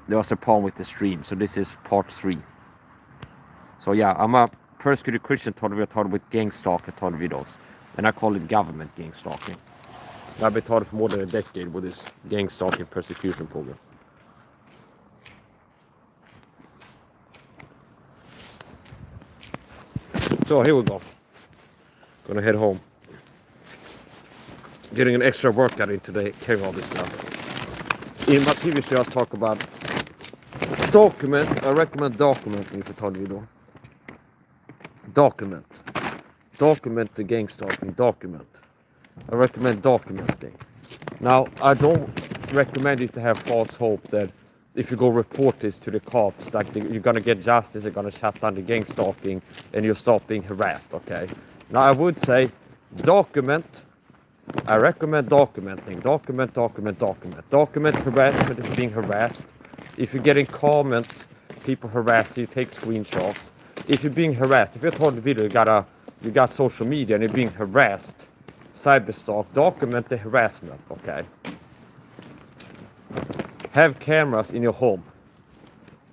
there was a problem with the stream, so this is part 3. So yeah, I'm a persecuted Christian talking with gang stalker videos, and I call it government gang stalking. I've been taught for more than a decade with this gang stalking persecution program. So here we go. Gonna head home. Getting an extra workout in today, carrying all this stuff. In my previous show, I talk about document. I recommend documenting for video. Document the gang stalking. Document. I recommend documenting. Now, I don't recommend you to have false hope that if you go report this to the cops, like you're gonna get justice, they're gonna shut down the gang stalking, and you'll stop being harassed. Okay. Now, I would say document. I recommend documenting. Document harassment if being harassed. If you're getting comments, people harass you, take screenshots. If you're being harassed, if you're told the video, you got social media and you're being harassed, cyberstalk, document the harassment, okay? Have cameras in your home.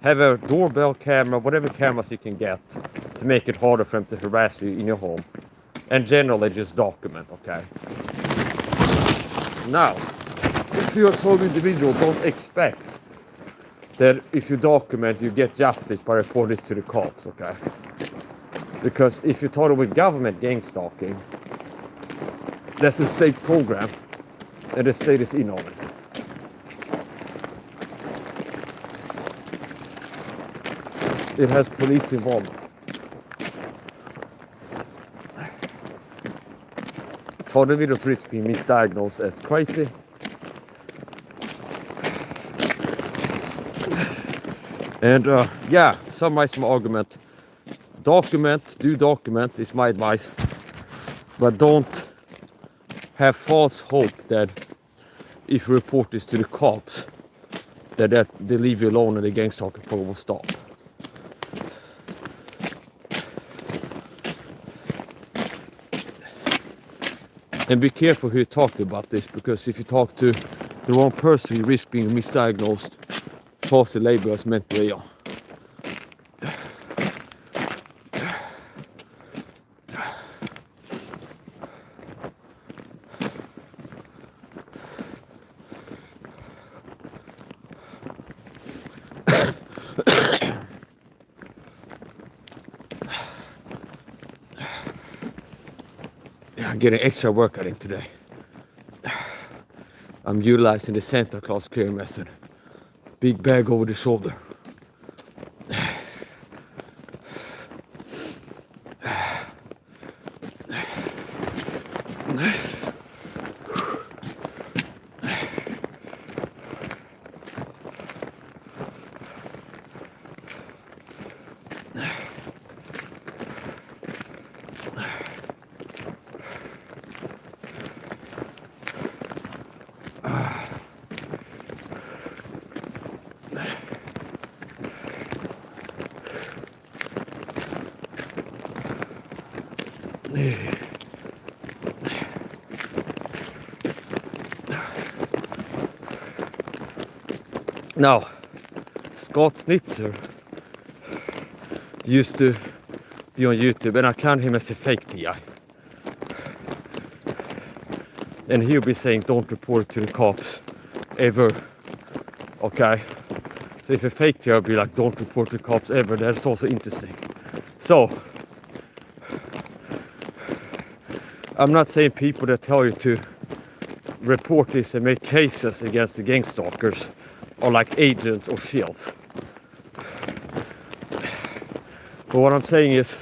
Have a doorbell camera, whatever cameras you can get to make it harder for them to harass you in your home. And generally just document, okay? Now, if you're a total individual, don't expect that if you document, you get justice by reporting this to the cops, okay? Because if you're total with government gang stalking, that's a state program, and the state is in on it. It has police involvement. Total videos risk being misdiagnosed as crazy. And yeah, summarize my argument. Document is my advice. But don't have false hope that if you report this to the cops, that they leave you alone and the gang stalking program will stop. And be careful who you talk to about this, because if you talk to the wrong person, you risk being misdiagnosed, falsely labeled as mentally ill. I'm getting extra workout in today. I'm utilizing the Santa Claus carry method. Big bag over the shoulder. Now, Scott Snitzer used to be on YouTube, and I count him as a fake TI. And he'll be saying, don't report it to the cops, ever. Okay? So if a fake TI will be like, don't report to the cops, ever, that's also interesting. So, I'm not saying people that tell you to report this and make cases against the gang stalkers are like agents or shields. But what I'm saying is,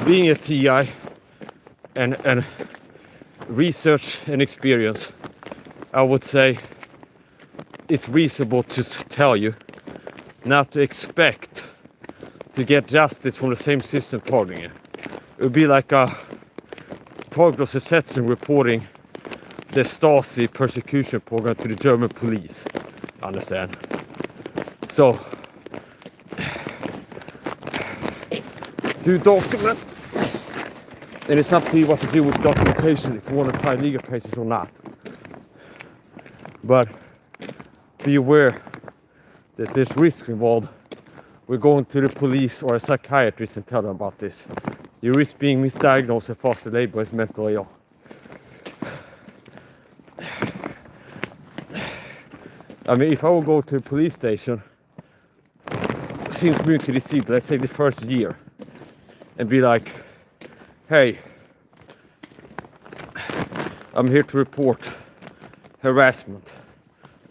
being a TI and research and experience, I would say it's reasonable to tell you not to expect to get justice from the same system targeting you. It would be like a target of Setson reporting the Stasi persecution program to the German police. Understand? So, do document, and it's up to you what to do with documentation, if you want to try legal cases or not. But be aware that there's risk involved, we're going to the police or a psychiatrist and tell them about this. You risk being misdiagnosed and foster label as mentally ill. I mean, if I would go to the police station since mutually deceived, let's say the first year, and be like, hey, I'm here to report harassment.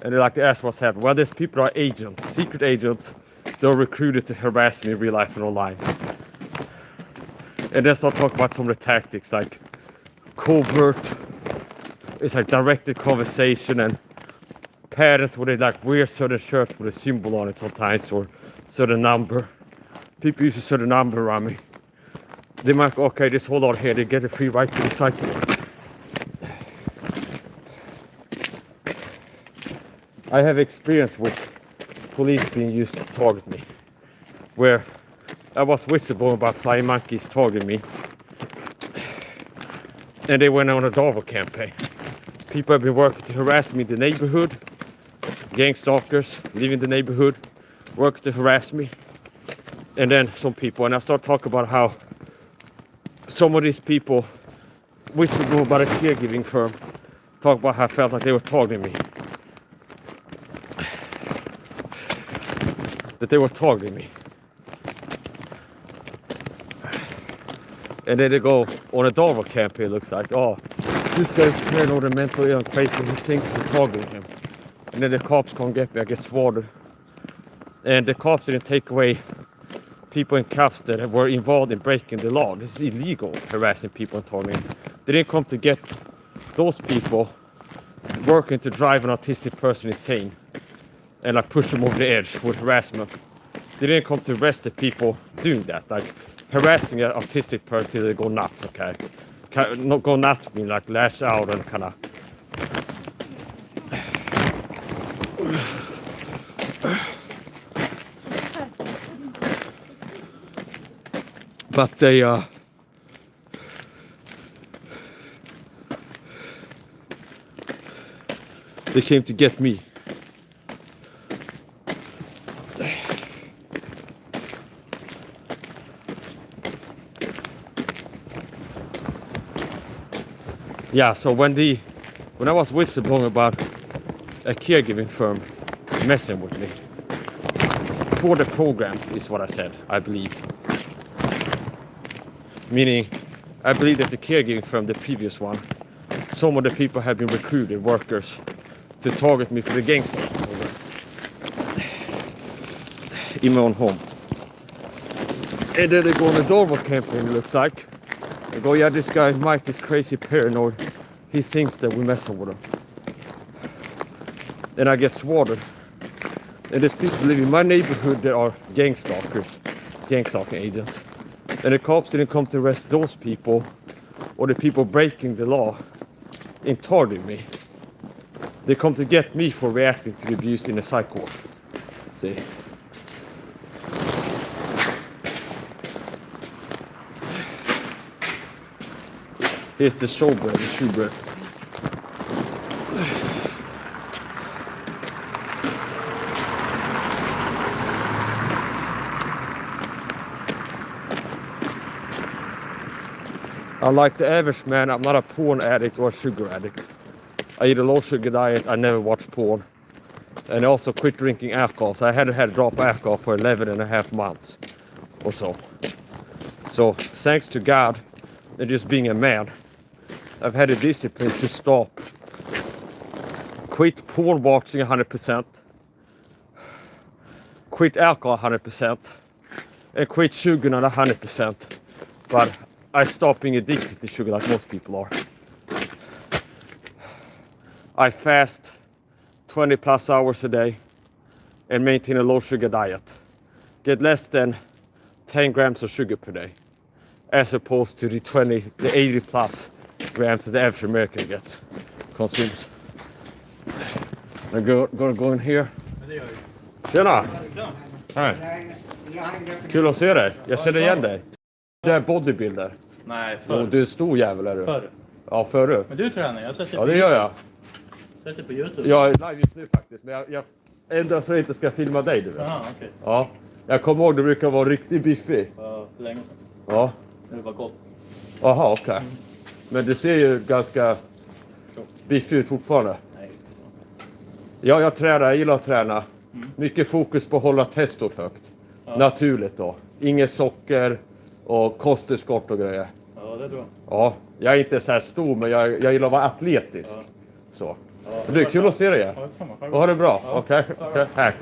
And they like to ask what's happened. Well, these people are agents, secret agents. They're recruited to harass me in real life and online. And then start talking about some of the tactics, like covert, it's like directed conversation, and patterns where they like wear certain shirts with a symbol on it sometimes, or certain number. People use a certain number around me. They might go, okay, just hold on here, they get a free right to the site. I have experience with police being used to target me, where I was whistleblowing about flying monkeys targeting me, and they went on a Darwin campaign. People have been working to harass me in the neighborhood, gang stalkers live in the neighborhood, work to harass me, and then some people, and I start talking about how some of these people whistleblow about a caregiving firm, talk about how I felt like they were targeting me. That they were targeting me. And then they go on a Darwin campaign, it looks like, oh, this guy's paranoid and mentally ill and crazy, he thinks we're targeting him. And then the cops come get me, I get swatted. And the cops didn't take away people in cuffs that were involved in breaking the law. This is illegal, harassing people and targeting. They didn't come to get those people working to drive an autistic person insane and like push them over the edge with harassment. They didn't come to arrest the people doing that, like harassing an autistic person till they go nuts, okay? Not go nuts mean like lash out and kind of. But they came to get me. Yeah, so when I was whistleblowing about a caregiving firm messing with me for the program is what I said, I believed. Meaning, I believe that the caregiving firm, the previous one, some of the people have been recruited, workers, to target me for the gangster program in my own home. And then they go on a Darwin campaign, it looks like. They go, yeah, this guy Mike is crazy paranoid. He thinks that we're messing with him. And I get swatted. And there's people living in my neighborhood that are gang stalkers, gang stalking agents. And the cops didn't come to arrest those people or the people breaking the law in targeting me. They come to get me for reacting to the abuse in a psych ward. See? Here's the showbread, the shoebread. Unlike the average man, I'm not a porn addict or a sugar addict. I eat a low sugar diet, I never watch porn. And I also quit drinking alcohol, so I hadn't had a drop of alcohol for 11 and a half months or so. So, thanks to God and just being a man, I've had a discipline to stop. Quit porn watching 100%. Quit alcohol 100%. And quit sugar not 100%. But I stopped being addicted to sugar like most people are. I fast 20 plus hours a day and maintain a low sugar diet. Get less than 10 grams of sugar per day, as opposed to the 80 plus grams that the average American gets, consumes. I'm gonna go in here. Tjena! Hej! Kul att se dig. Jag känner igen dig. Du är bodybuilder. Nej, förr. Du är stor jävel är du. Förr. Ja, förut. Men du tränar, jag har sett det Ja, det gör jag. Sett det på YouTube. Jag är live just nu faktiskt, men jag ända så jag inte ska filma dig, du vet. Aha, okej. Ja. Jag kommer ihåg, du brukar vara riktigt biffig. Ja, för länge sedan. Ja. Det var gott. Jaha, okej. Men du ser ju ganska biffig ut fortfarande. Nej. Ja, jag tränar. Jag gillar att träna. Mycket fokus på att hålla testot högt. Ja. Naturligt då. Inget socker och kosttillskott och grejer. Ja, det tror jag. Ja, jag är inte så här stor, men jag gillar att vara atletisk. Ja. Så. Ja, Det är kul att se dig. Ja, samma. Själv. Ha det bra. Ja. Okej. Tack.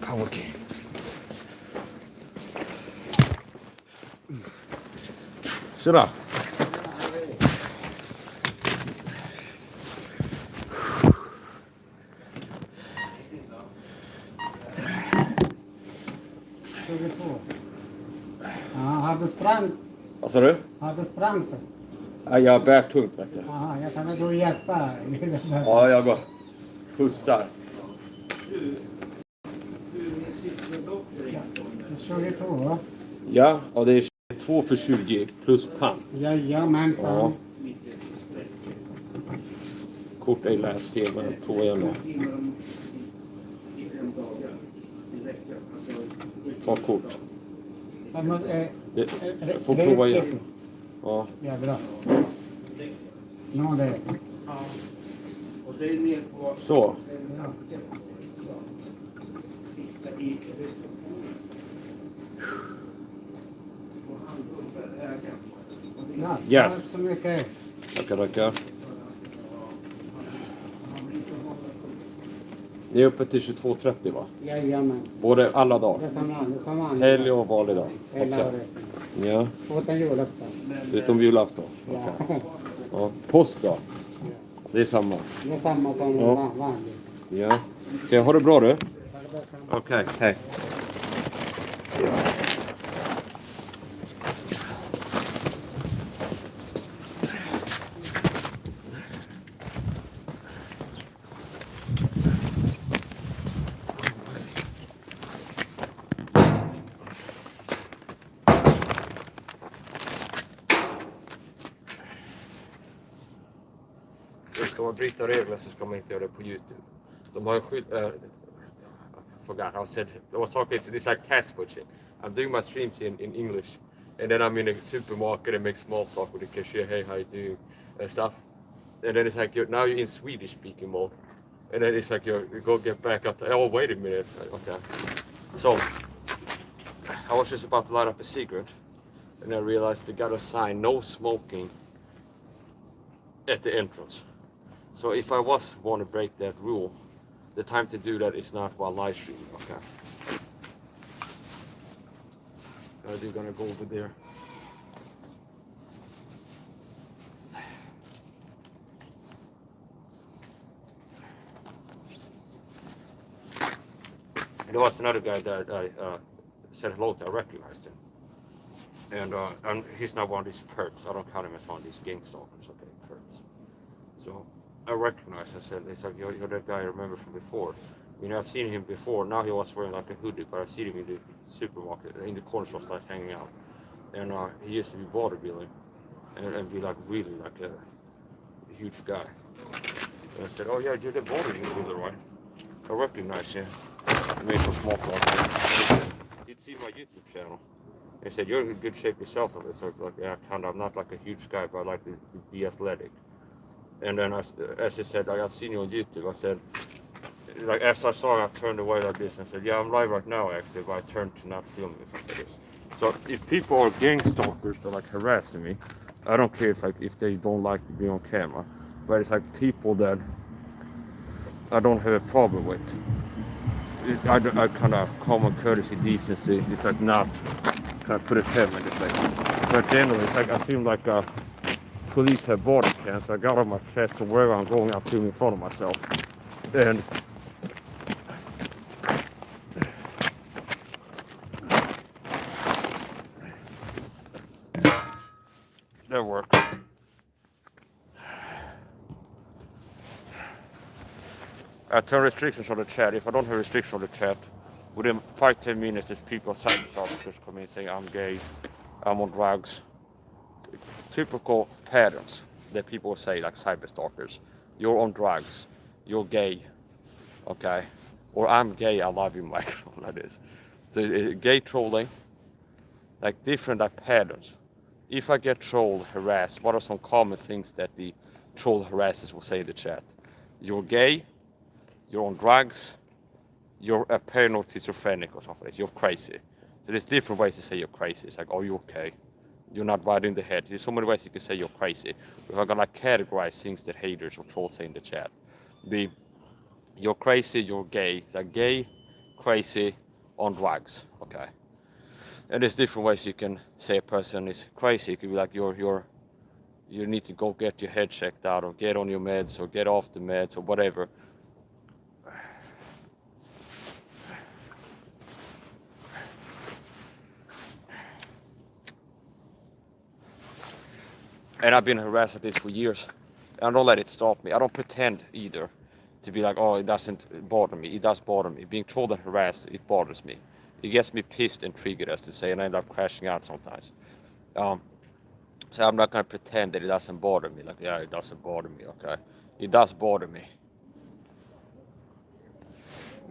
Power key. Tjena. Ja, har du sprang? Vad sa du? Har du sprang? Ja, jag bär tungt, vet du. Ja, jag kan väl gå och gästa. Ja, jag går. Pustar. 22, va? Ja, och det är 2 för 20 plus pant. Jajamensan. Ja. Kort är läst fel, men jag tror jag med. Ta kort. Jag måste, Jag får prova igen. Ja. Ja, bra. Nå, det. Så. Ja, Yes. tack så mycket. Tackar. Det är uppe till 22:30, va? Jajamän. Både alla dagar. Det är som vanligt. Helg och vanlig dag. Hela Okej. året. Ja, Utan julafton. utom julafton. Ja. Ja. Påsk då? Det är samma. Det är samma som Ja. vanligt. Ja. Okej, ha det bra du. Okej, hej. Ska man bryta regler så ska man inte göra det på YouTube. De har en skylt... forgot how I said... I was talking, it's like task switching. I'm doing my streams in English. And then I'm in a supermarket and make small talk with the cashier. Hey, how you doing? And stuff. And then it's like, now you're in Swedish speaking mode. And then it's like, you go get back up. Oh, wait a minute. Okay. So, I was just about to light up a cigarette. And I realized they got a sign, no smoking at the entrance. So if I want to break that rule, the time to do that is not while live streaming. Okay. Are they gonna go over there? And there was another guy that I said hello to. I recognized him. And he's not one of these perps. I don't count him as one of these gang stalkers. Okay, perps. So I recognized. I said, "It's like you're that guy I remember from before. You know, I've seen him before. Now he was wearing like a hoodie, but I've seen him in the supermarket, in the corner store, like hanging out. And he used to be bodybuilding, and be like really like a huge guy." And I said, "Oh yeah, you're the bodybuilder, right? I recognize you." I made some small talk. He'd seen my YouTube channel. He said, "You're in good shape yourself." So like, yeah, kind of. I'm not like a huge guy, but I like to be athletic. And then as he said, like, "I've seen you on YouTube." I said, like, as I saw, I turned away like this and said, "Yeah, I'm live right now, actually, but I turned to not film it like this." So if people are gang stalkers that like harassing me, I don't care if they don't like to be on camera, but it's like people that I don't have a problem with. I kind of common courtesy, decency. It's like not kind of put a term in this thing. But generally, it's like I feel like police have body cams. So I got on my chest, so wherever I'm going, I film in front of myself. And that works. I turn restrictions on the chat. If I don't have restrictions on the chat, within 5-10 minutes, there's people, silent officers come in saying I'm gay, I'm on drugs. Typical patterns that people say, like cyber stalkers. You're on drugs. You're gay. Okay. Or I'm gay, I love you, Michael. Like this. So gay trolling, like different like patterns. If I get trolled, harassed, what are some common things that the troll harassers will say in the chat? You're gay, you're on drugs, you're a paranoid schizophrenic or something. You're crazy. So there's different ways to say you're crazy. It's like, are you okay? You're not right in the head. There's so many ways you can say you're crazy. If I'm gonna categorize things that haters or trolls say in the chat, be you're crazy, you're gay. It's like gay, crazy, on drugs. Okay. And there's different ways you can say a person is crazy. It could be like you need to go get your head checked out, or get on your meds, or get off the meds, or whatever. And I've been harassed at this for years. I don't let it stop me. I don't pretend either to be like, oh, it doesn't bother me. It does bother me. Being trolled and harassed, it bothers me. It gets me pissed and triggered, as to say, and I end up crashing out sometimes. So I'm not going to pretend that it doesn't bother me. Like, yeah, it doesn't bother me, okay? It does bother me.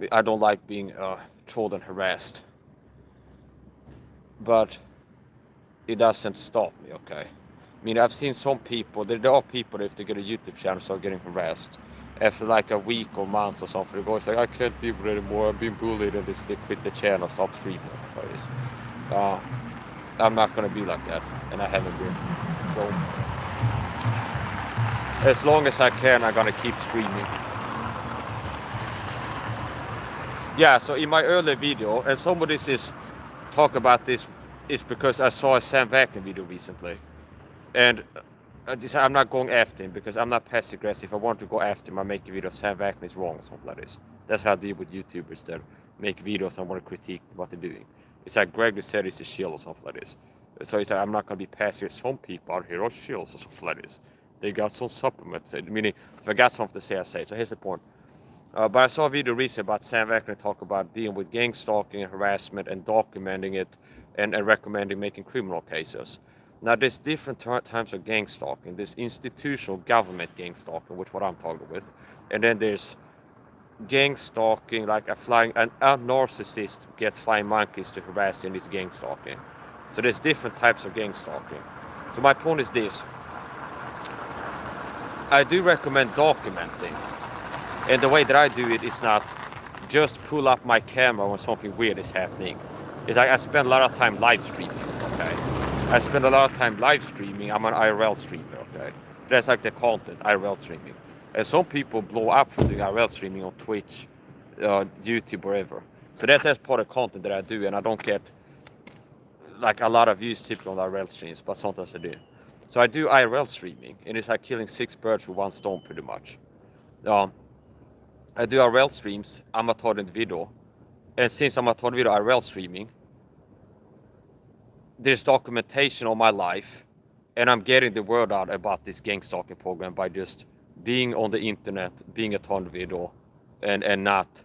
I don't like being trolled and harassed. But it doesn't stop me, okay? I mean, I've seen some people, there are people, if they get a YouTube channel, start getting harassed. After like a week or month or something, they go like, I can't deal with it anymore, I'm being bullied, and they quit the channel, stop streaming. I'm not going to be like that, and I haven't been. So, as long as I can, I'm going to keep streaming. Yeah, so in my earlier video, and some of this is talk about this is because I saw a Sam Vaknin video recently. And I'm not going after him because I'm not passive aggressive. If I want to go after him, I make a video, Sam Vaknin is wrong or something like this. That's how I deal with YouTubers that make videos and want to critique what they're doing. It's like Gregory said it's a shill or something like this. So it's like, I'm not going to be passive. Some people out here are shills or something like this. They got some supplements. Meaning, if I got something to say, I say it. So here's the point. But I saw a video recently about Sam Vaknin talk about dealing with gang stalking and harassment and documenting it and recommending making criminal cases. Now, there's different types of gang stalking. There's institutional government gang stalking, which what I'm talking with. And then there's gang stalking, like a narcissist gets flying monkeys to harass you, and it's gang stalking. So there's different types of gang stalking. So my point is this. I do recommend documenting. And the way that I do it is not just pull up my camera when something weird is happening. It's like I spend a lot of time live streaming, okay? I spend a lot of time live streaming. I'm an IRL streamer, okay? That's like the content, IRL streaming. And some people blow up for doing IRL streaming on Twitch, YouTube, wherever. So that's part of the content that I do, and I don't get like a lot of views typically on IRL streams, but sometimes I do. So I do IRL streaming, and it's like killing 6 birds with 1 stone pretty much. I do IRL streams, amateur individual, and since I'm amateur individual IRL streaming, there's documentation of my life, and I'm getting the word out about this gang stalking program by just being on the internet, being a ton individual, and not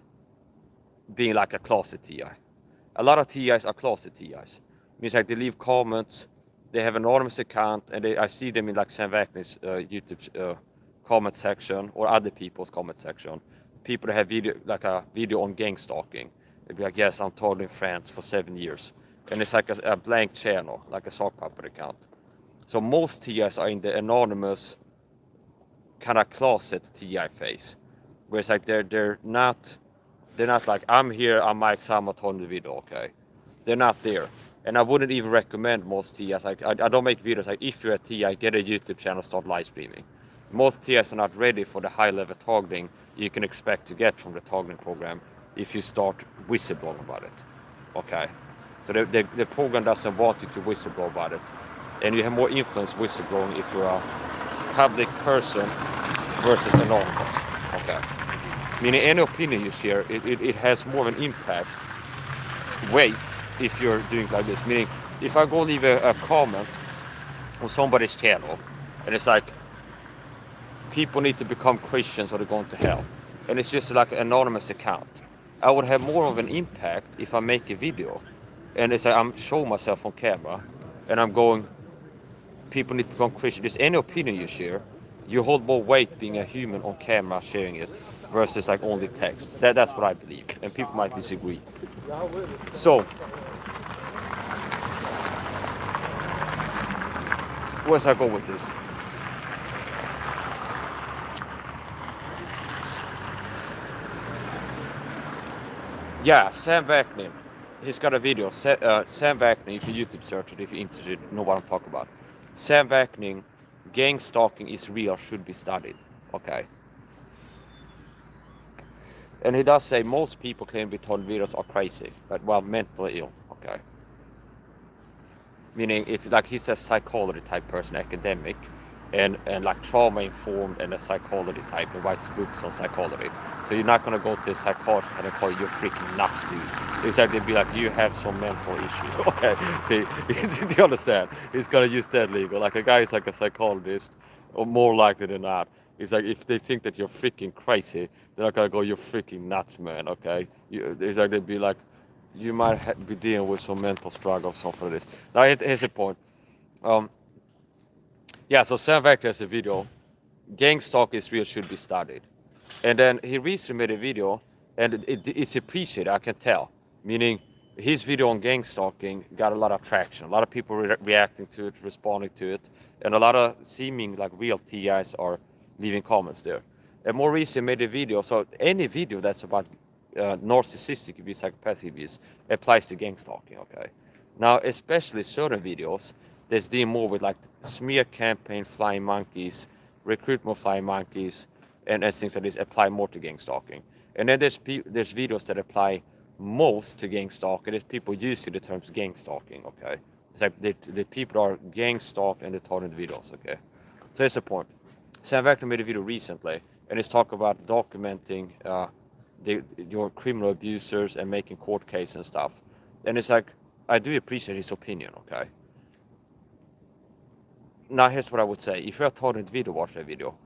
being like a closet TI. A lot of TIs are closet TIs. It means like they leave comments, they have an anonymous account, and I see them in like Sam Vaknin's YouTube comment section or other people's comment section. People that have a video on gang stalking. They'd be like, yes, I'm totally in France for 7 years. And it's like a blank channel, like a sock puppet account. So most TIs are in the anonymous kind of closet TI phase. Where it's like they're not like, I'm here, I'm Mike Sam, on the video, okay? They're not there. And I wouldn't even recommend most TIs. Like I don't make videos like, if you're a TI, get a YouTube channel, start live streaming. Most TIs are not ready for the high level targeting you can expect to get from the targeting program if you start whistleblowing about it. Okay? So the program doesn't want you to whistleblow about it. And you have more influence whistleblowing if you're a public person versus anonymous. Okay? Meaning any opinion you share, it has more of an impact, weight, if you're doing like this. Meaning, if I go leave a comment on somebody's channel, and it's like, people need to become Christians or they're going to hell. And it's just like an anonymous account. I would have more of an impact if I make a video. And it's like I'm showing myself on camera. and I'm going, people need to become Christian. Just any opinion you share, you hold more weight being a human on camera sharing it versus like only text. That's what I believe, and people might disagree. So, where's I go with this? Yeah, Sam Vaknin. He's got a video. Sam Vaknin, if you YouTube search it, if you're interested, know what I'm talking about. Sam Vaknin, gang stalking is real, should be studied. Okay. And he does say most people claim to be told videos are crazy, but well, mentally ill. Okay. Meaning it's like he's a psychology type person, academic, and like trauma informed and a psychology type and writes books on psychology. So you're not gonna go to a psychologist and call you freaking nuts, dude. It's like they'd be like, you have some mental issues. Okay, see, do you understand? He's gonna use that legal. Like a guy is like a psychologist, or more likely than not. It's like if they think that you're freaking crazy, they're not gonna go, you're freaking nuts, man. Okay, it's like they'd be like, you might be dealing with some mental struggles, something like this. Now here's the point. Yeah, so Sam Vaknin has a video. Gang stalk is real, should be studied. And then he recently made a video, and it's appreciated, I can tell. Meaning, his video on gang stalking got a lot of traction. A lot of people reacting to it, responding to it, and a lot of seeming like real TIs are leaving comments there. And more recently made a video, so any video that's about narcissistic abuse, psychopathic abuse, applies to gang stalking, okay? Now, especially certain videos, there's dealing more with like smear campaign, flying monkeys, recruitment flying monkeys, and things like this apply more to gang stalking. And then there's videos that apply most to gang stalking. There's people using the terms gang stalking, okay? It's like the people are gang stalked and they're taught in the videos, okay? So here's the point. Sam Vaknin made a video recently, and he's talking about documenting your criminal abusers and making court cases and stuff. And it's like, I do appreciate his opinion, okay? Now here's what I would say. If you're taught in the video, watch that video.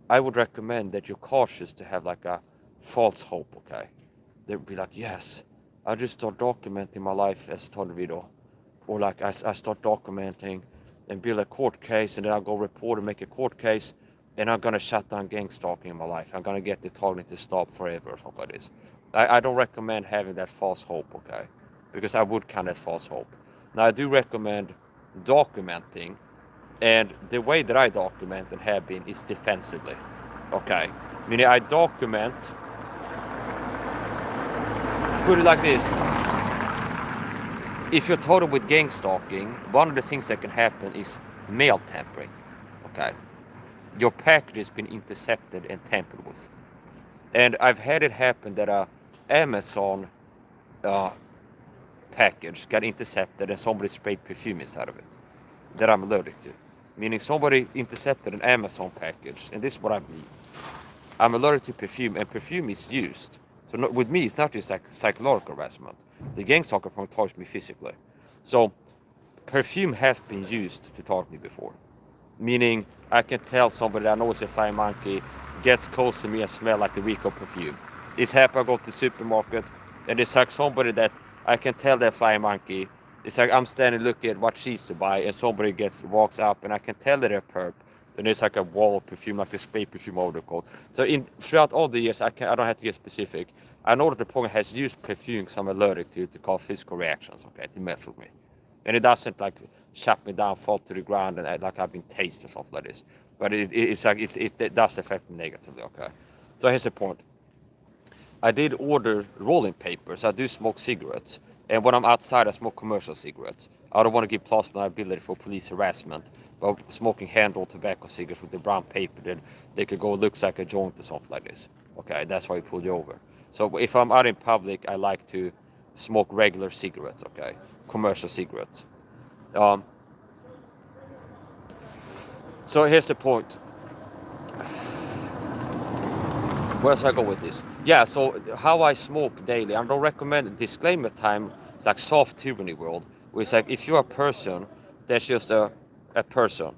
I would recommend that you're cautious to have like a false hope, okay? They would be like, yes, I just start documenting my life as a taught in the video. Or like I start documenting and build a court case, and then I'll go report and make a court case, and I'm gonna shut down gang stalking in my life. I'm gonna get the target to stop forever or something like this. I don't recommend having that false hope, okay? Because I would count as false hope. Now I do recommend documenting, and the way that I document and have been is defensively, okay? Meaning I document, put it like this. If you're told with gang stalking, one of the things that can happen is mail tampering, okay? Your package has been intercepted and tampered with. And I've had it happen that a Amazon package got intercepted and somebody sprayed perfume inside of it that I'm allergic to. Meaning somebody intercepted an Amazon package, and this is what I believe. I'm allergic to perfume, and perfume is used. So with me, it's not just like psychological harassment. The gang stalker point touched me physically. So perfume has been used to target me before. Meaning I can tell somebody that I know is a flying monkey gets close to me and smell like the reek of perfume. It's happened, I go to the supermarket, and it's like somebody that I can tell they're flying monkey. It's like I'm standing looking at what cheese to buy, and somebody walks up, and I can tell that they're perp. And there's like a wall of perfume, like the spray perfume over the coat. So throughout all the years, I don't have to get specific. I know that the program has used perfume because I'm allergic to cause physical reactions, okay, to mess with me. And it doesn't like shut me down, fall to the ground, and like I've been tased or something like this. But it does affect me negatively, okay? So here's the point. I did order rolling papers. I do smoke cigarettes. And when I'm outside, I smoke commercial cigarettes. I don't want to give plausible liability for police harassment, but smoking hand-rolled tobacco cigarettes with the brown paper, then they could go, looks like a joint or something like this. Okay, that's why we pulled you over. So if I'm out in public, I like to smoke regular cigarettes, okay? Commercial cigarettes. So here's the point. Where should I go with this? Yeah, so how I smoke daily, I don't recommend disclaimer time. It's like soft tyranny world, where it's like if you're a person, that's just a person,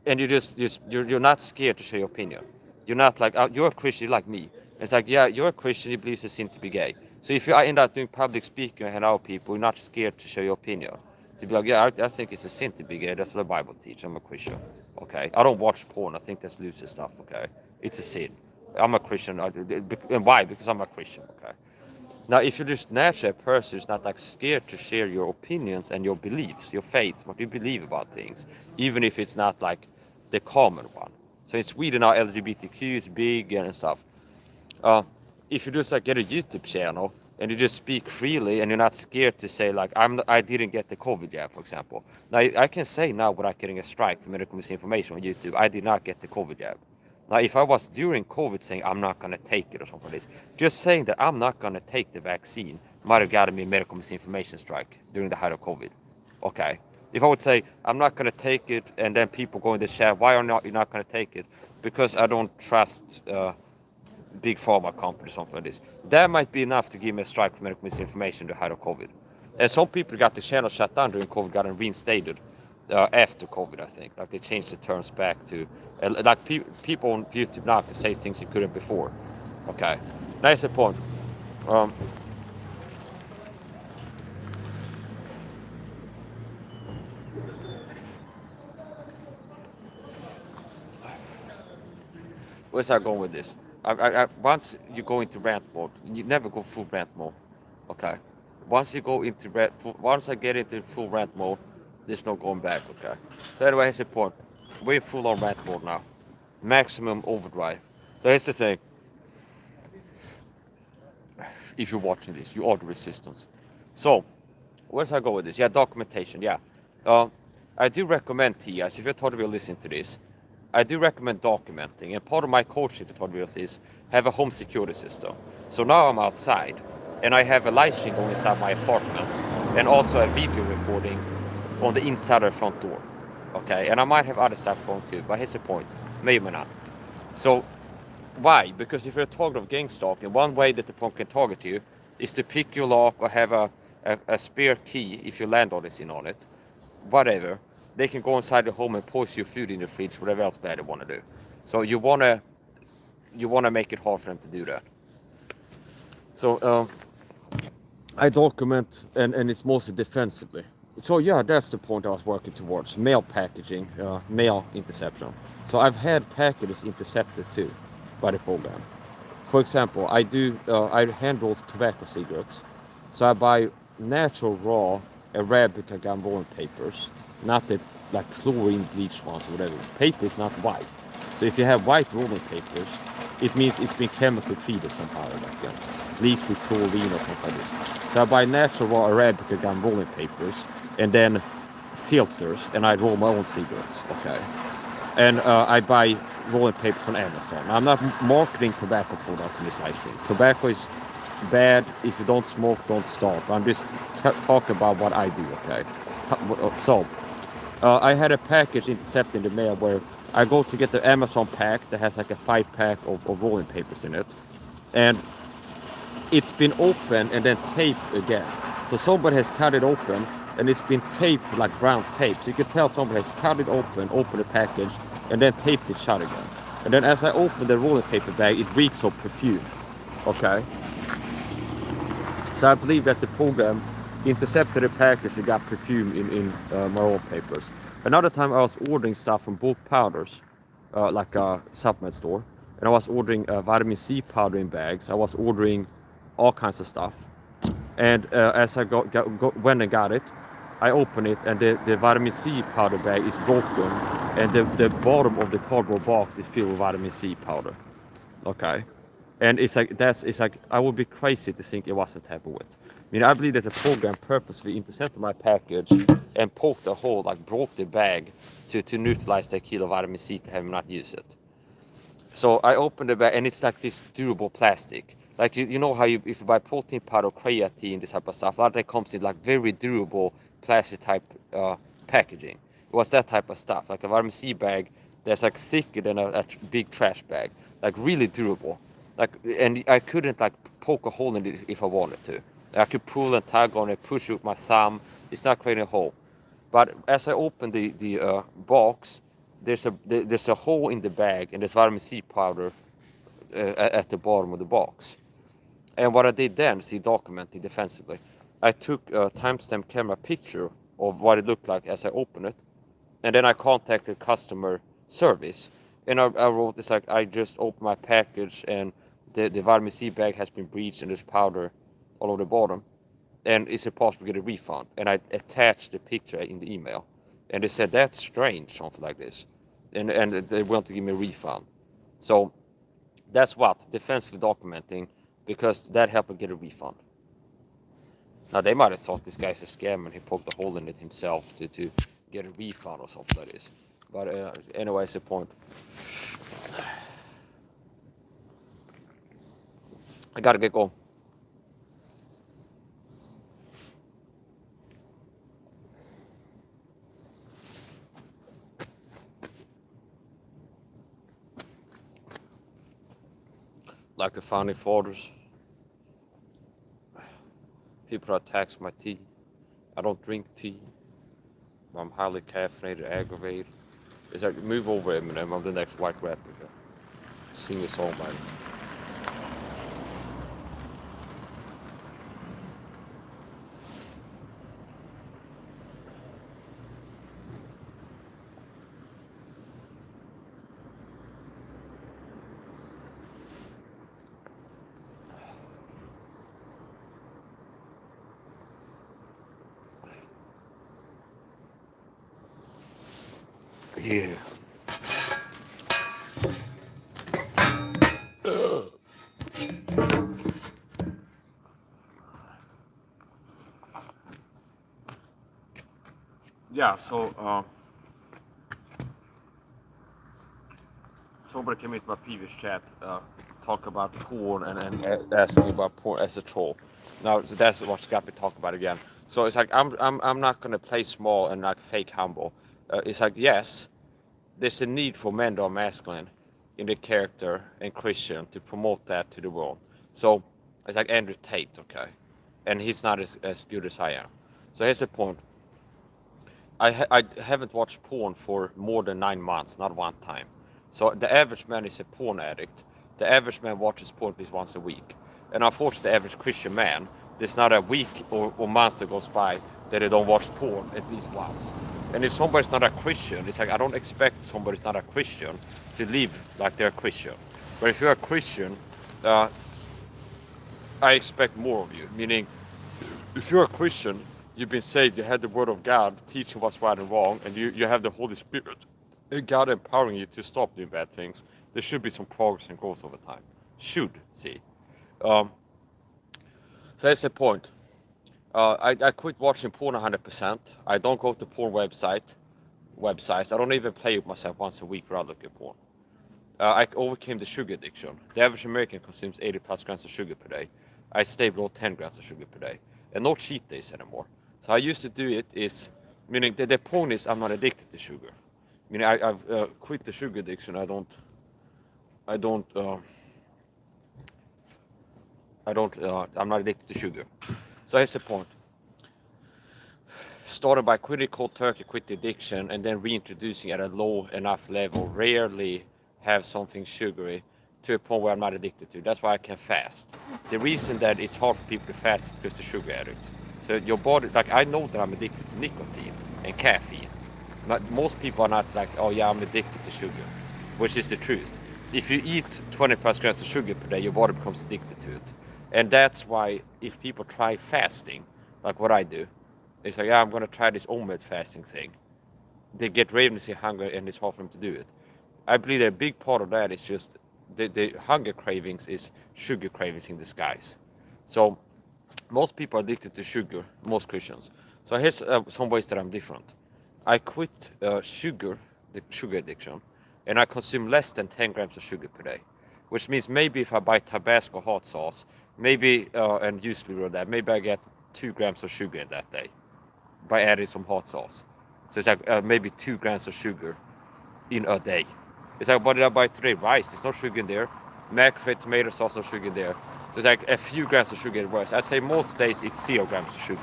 and you're not scared to share your opinion. You're not like you're a Christian like me. It's like, yeah, you're a Christian, you believe it's a sin to be gay. So if you end up doing public speaking and hang out with people, you're not scared to share your opinion. To be like, yeah, I think it's a sin to be gay. That's what the Bible teaches. I'm a Christian. Okay, I don't watch porn. I think that's loser stuff. Okay, it's a sin. I'm a Christian. And why? Because I'm a Christian. Okay. Now, if you're just naturally a person who's not like scared to share your opinions and your beliefs, your faith, what you believe about things, even if it's not like the common one. So in Sweden now LGBTQ is big and stuff. Uh, if you just like get a YouTube channel and you just speak freely and you're not scared to say like I didn't get the COVID jab, for example. Now I can say now without getting a strike for medical misinformation on YouTube, I did not get the COVID jab. Now if I was during COVID saying I'm not gonna take it or something like this, just saying that I'm not gonna take the vaccine might have gotten me a medical misinformation strike during the height of COVID. Okay. If I would say I'm not gonna take it and then people go in the chat, why are you not gonna take it? Because I don't trust big pharma company or something like this. That might be enough to give me a strike for medical misinformation to hide of COVID. And some people got the channel shut down during COVID, got reinstated after COVID, I think. Like they changed the terms back to, like people on YouTube now can say things you couldn't before. Okay, that's the point. Where's I going with this? Once you go into rant mode, you never go full rant mode. Okay. Once you go into once I get into full rant mode, there's no going back. Okay. So anyway, here's the point. We're full on rant mode now. Maximum overdrive. So here's the thing. If you're watching this, you are the resistance. So, where's I go with this? Yeah, documentation. Yeah. I do recommend to you guys, if you're totally listening to this, I do recommend documenting, and part of my coaching tutorials is have a home security system. So now I'm outside, and I have a live stream going inside my apartment, and also a video recording on the inside of the front door. Okay, and I might have other stuff going too, but here's the point, maybe not. So why? Because if you're a target of gang stalking, one way that the punk can target you is to pick your lock or have a spare key if your landlord is in on it, whatever. They can go inside the home and poison your food in the fridge, whatever else bad they want to do. So you wanna make it hard for them to do that. So I document, and it's mostly defensively. So yeah, that's the point I was working towards: mail packaging, mail interception. So I've had packages intercepted too by the program. For example, I hand roll tobacco cigarettes. So I buy natural raw Arabica gum rolling papers, not the like chlorine bleached ones or whatever. Paper is not white. So if you have white rolling papers, it means it's been chemically treated somehow, like bleached with chlorine or something like this. So I buy natural raw Arabica gum rolling papers and then filters, and I roll my own cigarettes. Okay. And I buy rolling papers on Amazon. Now, I'm not marketing tobacco products in this live stream. Tobacco is bad. If you don't smoke, don't start. I'm just talking about what I do, okay? So, I had a package intercepted in the mail where I go to get the Amazon pack that has like a 5-pack of rolling papers in it. And it's been opened and then taped again. So somebody has cut it open and it's been taped like brown tape. So you can tell somebody has cut it open the package, and then taped it shut again. And then as I open the rolling paper bag, it reeks of perfume. Okay. So I believe that the program intercepted a package and got perfume in my roll papers. Another time I was ordering stuff from bulk powders, like a supplement store, and I was ordering vitamin C powder in bags. I was ordering all kinds of stuff. And as I went and got it, I opened it, and the vitamin C powder bag is broken, and the bottom of the cardboard box is filled with vitamin C powder. Okay. And it's like I would be crazy to think it wasn't tampered with. I mean, I believe that the program purposely intercepted my package and poked a hole, like broke the bag to neutralize the kilo vitamin C to have me not use it. So I opened the bag, and it's like this durable plastic. Like you know how if you buy protein powder, creatine, this type of stuff, a lot of that comes in like very durable plastic type packaging. It was that type of stuff, like a vitamin C bag that's like thicker than a big trash bag, like really durable. Like, and I couldn't like poke a hole in it if I wanted to. I could pull and tug on it, push with my thumb. It's not creating a hole. But as I opened the box, there's a hole in the bag, and there's vitamin C powder at the bottom of the box. And what I did then, see, documenting defensively, I took a timestamp camera picture of what it looked like as I opened it. And then I contacted customer service, and I wrote, it's like, I just opened my package and the vitamin C bag has been breached and there's powder all over the bottom. And is it possible to get a refund? And I attached the picture in the email. And they said, that's strange, something like this. And they want to give me a refund. So that's what, defensively documenting, because that helped me get a refund. Now, they might have thought this guy's a scam and he poked a hole in it himself to get a refund or something like this. But anyway, it's the point. I gotta get going. Like the founding fathers, people that tax my tea. I don't drink tea. I'm highly caffeinated, aggravated. It's like, move over, Eminem. I'm the next white rapper. Sing a song by me. Yeah. Yeah, so somebody came into my previous chat, talk about porn and asking about porn as a troll. Now that's what's got me talking about again. So it's like, I'm not gonna play small and like fake humble. It's like, yes, there's a need for men that are masculine in the character and Christian to promote that to the world. So it's like Andrew Tate, okay, and he's not as good as I am. So here's the point. I haven't watched porn for more than 9 months, not one time. So the average man is a porn addict. The average man watches porn at least once a week. And unfortunately, the average Christian man, there's not a week or month that goes by that they don't watch porn at least once. And if somebody's not a Christian, it's like, I don't expect somebody's not a Christian to live like they're a Christian. But if you're a Christian, I expect more of you. Meaning, if you're a Christian, you've been saved, you have the Word of God teaching what's right and wrong, and you have the Holy Spirit and God empowering you to stop doing bad things, there should be some progress and growth over time. Should, see. So that's the point. I quit watching porn 100%. I don't go to porn websites. I don't even play with myself once a week rather look at porn. I overcame the sugar addiction. The average American consumes 80 plus grams of sugar per day. I stay below 10 grams of sugar per day. And no cheat days anymore. So I used to do it is, meaning the point is I'm not addicted to sugar. Meaning I've quit the sugar addiction. I'm not addicted to sugar. So here's the point. Started by quitting cold turkey, quit the addiction, and then reintroducing at a low enough level, rarely have something sugary to a point where I'm not addicted to. That's why I can fast. The reason that it's hard for people to fast is because they're sugar addicts. So your body, like, I know that I'm addicted to nicotine and caffeine. But most people are not like, oh yeah, I'm addicted to sugar, which is the truth. If you eat 20 plus grams of sugar per day, your body becomes addicted to it. And that's why if people try fasting, like what I do, it's like, yeah, I'm gonna try this omelet fasting thing. They get ravenously hungry and it's hard for them to do it. I believe that a big part of that is just the hunger cravings is sugar cravings in disguise. So most people are addicted to sugar, most Christians. So here's some ways that I'm different. I quit the sugar addiction, and I consume less than 10 grams of sugar per day, which means maybe if I buy Tabasco hot sauce, maybe, and usually with that, maybe I get 2 grams of sugar in that day by adding some hot sauce. So it's like maybe 2 grams of sugar in a day. It's like, what did I buy today? Rice, there's no sugar in there. Macrofed tomato sauce, no sugar in there. So it's like a few grams of sugar in rice. I'd say most days it's 0 grams of sugar.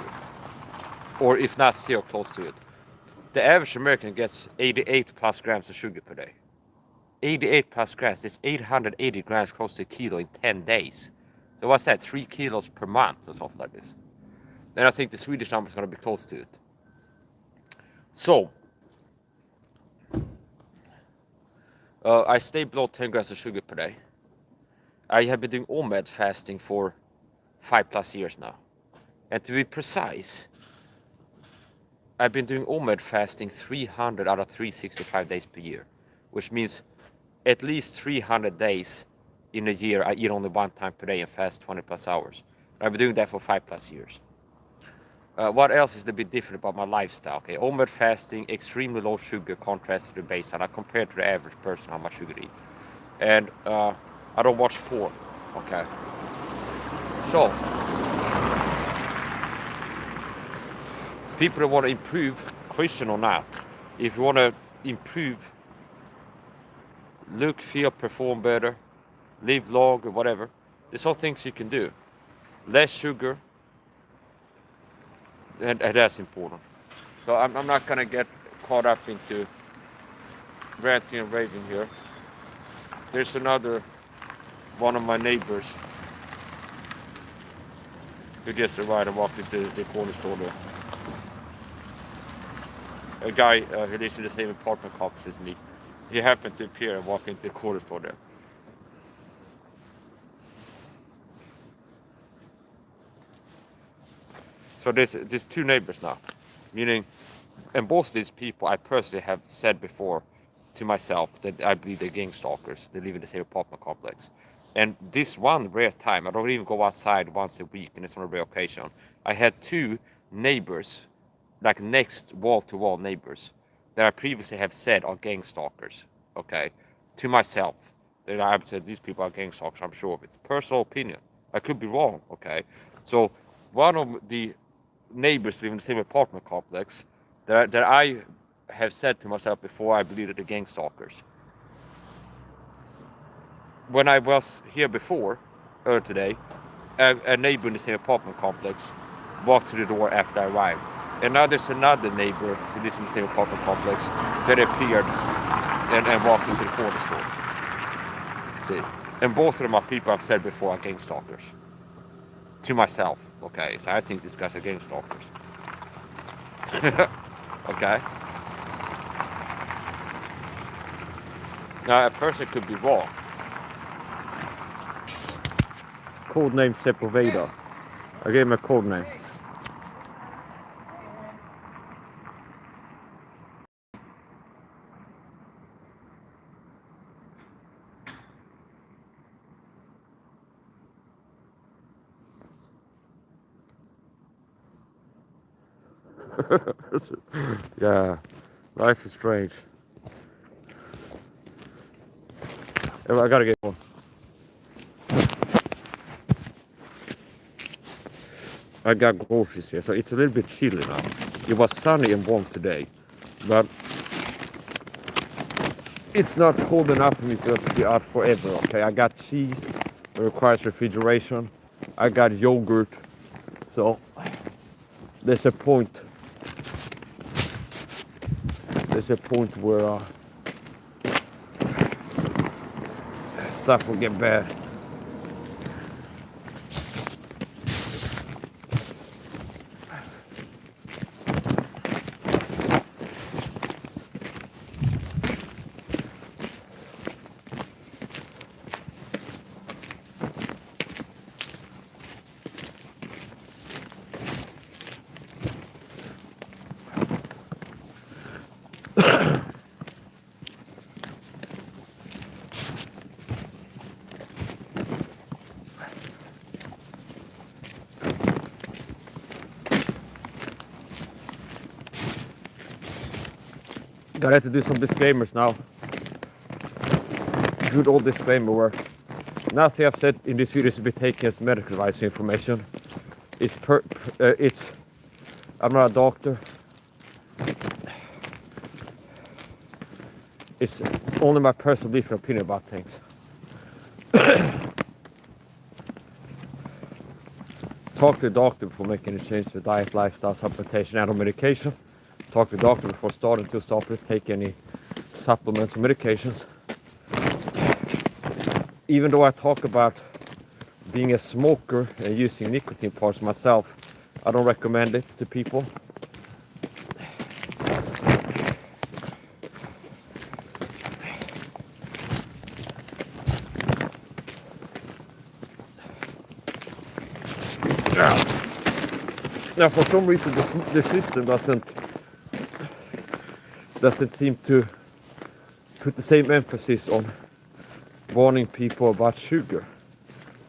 Or if not 0, close to it. The average American gets 88 plus grams of sugar per day. 88 plus grams, it's 880 grams close to a kilo in 10 days. So what's that, 3 kilos per month or something like this? And I think the Swedish number is going to be close to it. So, I stay below 10 grams of sugar per day. I have been doing OMED fasting for 5+ years now. And to be precise, I've been doing OMED fasting 300 out of 365 days per year, which means at least 300 days in a year I eat only one time per day and fast 20+ hours. I've been doing that for 5+ years. What else is a bit different about my lifestyle? Okay, OMED fasting, extremely low sugar contrast to the baseline. I compare to the average person how much sugar to eat. And I don't watch porn. Okay. So, people that want to improve, Christian or not, if you want to improve, look, feel, perform better, live long or whatever, there's all things you can do. Less sugar, and that's important. So I'm not gonna get caught up into ranting and raving here. There's another one of my neighbors who just arrived and walked into the corner store there. A guy who lives in the same apartment complex as me. He happened to appear and walk into the corner store there. So there's two neighbors now, meaning, and both of these people I personally have said before to myself that I believe they're gang stalkers. They live in the same apartment complex. And this one rare time, I don't even go outside once a week, and it's on a rare occasion. I had two neighbors, like next wall-to-wall neighbors, that I previously have said are gang stalkers, okay, to myself. That I've said these people are gang stalkers, I'm sure of it. Personal opinion. I could be wrong, okay? So one of the neighbors live in the same apartment complex that I have said to myself before I believe that they're gang stalkers. When I was here before, earlier today, a neighbor in the same apartment complex walked through the door after I arrived. And now there's another neighbor who lives in the same apartment complex that appeared and walked into the corner store. See? And both of them are people I've said before are gang stalkers. To myself, okay? So I think these guys are gang stalkers. Okay? Now, a person could be wrong. Code name Sepoveda. I gave him a code name. Yeah, life is strange. I gotta get one. I got groceries here, so it's a little bit chilly now. It was sunny and warm today, but it's not cold enough for me to be out forever, okay? I got cheese that requires refrigeration. I got yogurt, so there's a point. There's a point where stuff will get bad. Gotta have to do some disclaimers now. Good old disclaimer where nothing I've said in this video is to be taken as medical advice information. I'm not a doctor. It's only my personal belief and opinion about things. Talk to the doctor before making a change to diet, lifestyle, supplementation, and or medication. Talk to the doctor before starting to stop or take any supplements or medications. Even though I talk about being a smoker and using nicotine parts myself, I don't recommend it to people. Now, for some reason, the system doesn't seem to put the same emphasis on warning people about sugar.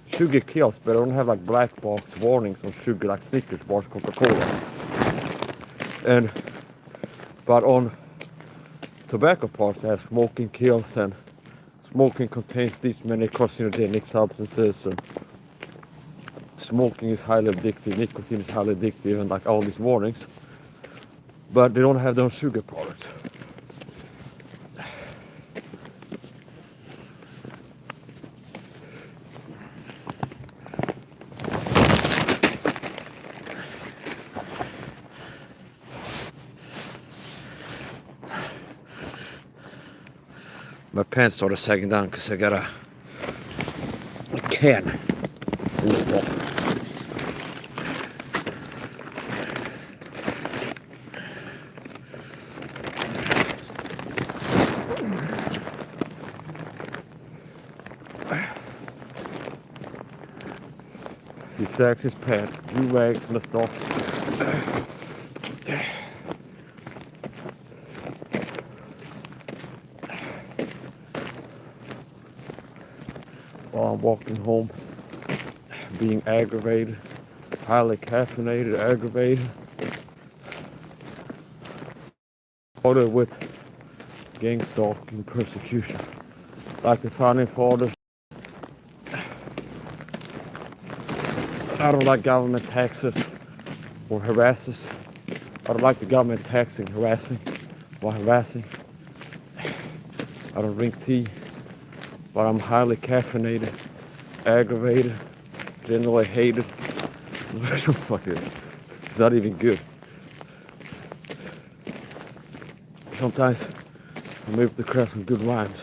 Sugar kills, but I don't have like black box warnings on sugar like Snickers bars, Coca-Cola. But on tobacco parts, they have smoking kills and smoking contains these many carcinogenic substances. And smoking is highly addictive, nicotine is highly addictive, and like all these warnings. But they don't have those sugar products. My pants started sagging down because I got a can. He sags his pants, do-rags and a stock. While I'm walking home, being aggravated, highly caffeinated, aggravated. Ordered with gang stalking, persecution. Like the founding fathers. I don't like government taxes or harasses. I don't like the government taxing, harassing, or harassing. I don't drink tea, but I'm highly caffeinated, aggravated, generally hated. It's not even good. Sometimes I'm able to craft some good rhymes.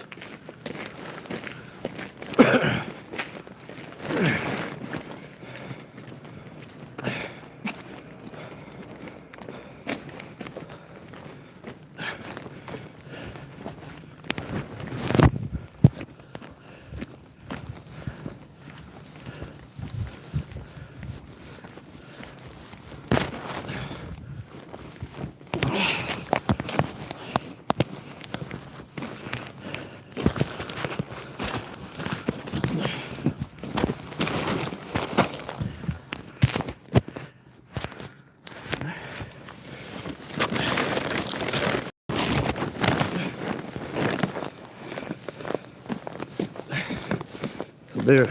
There.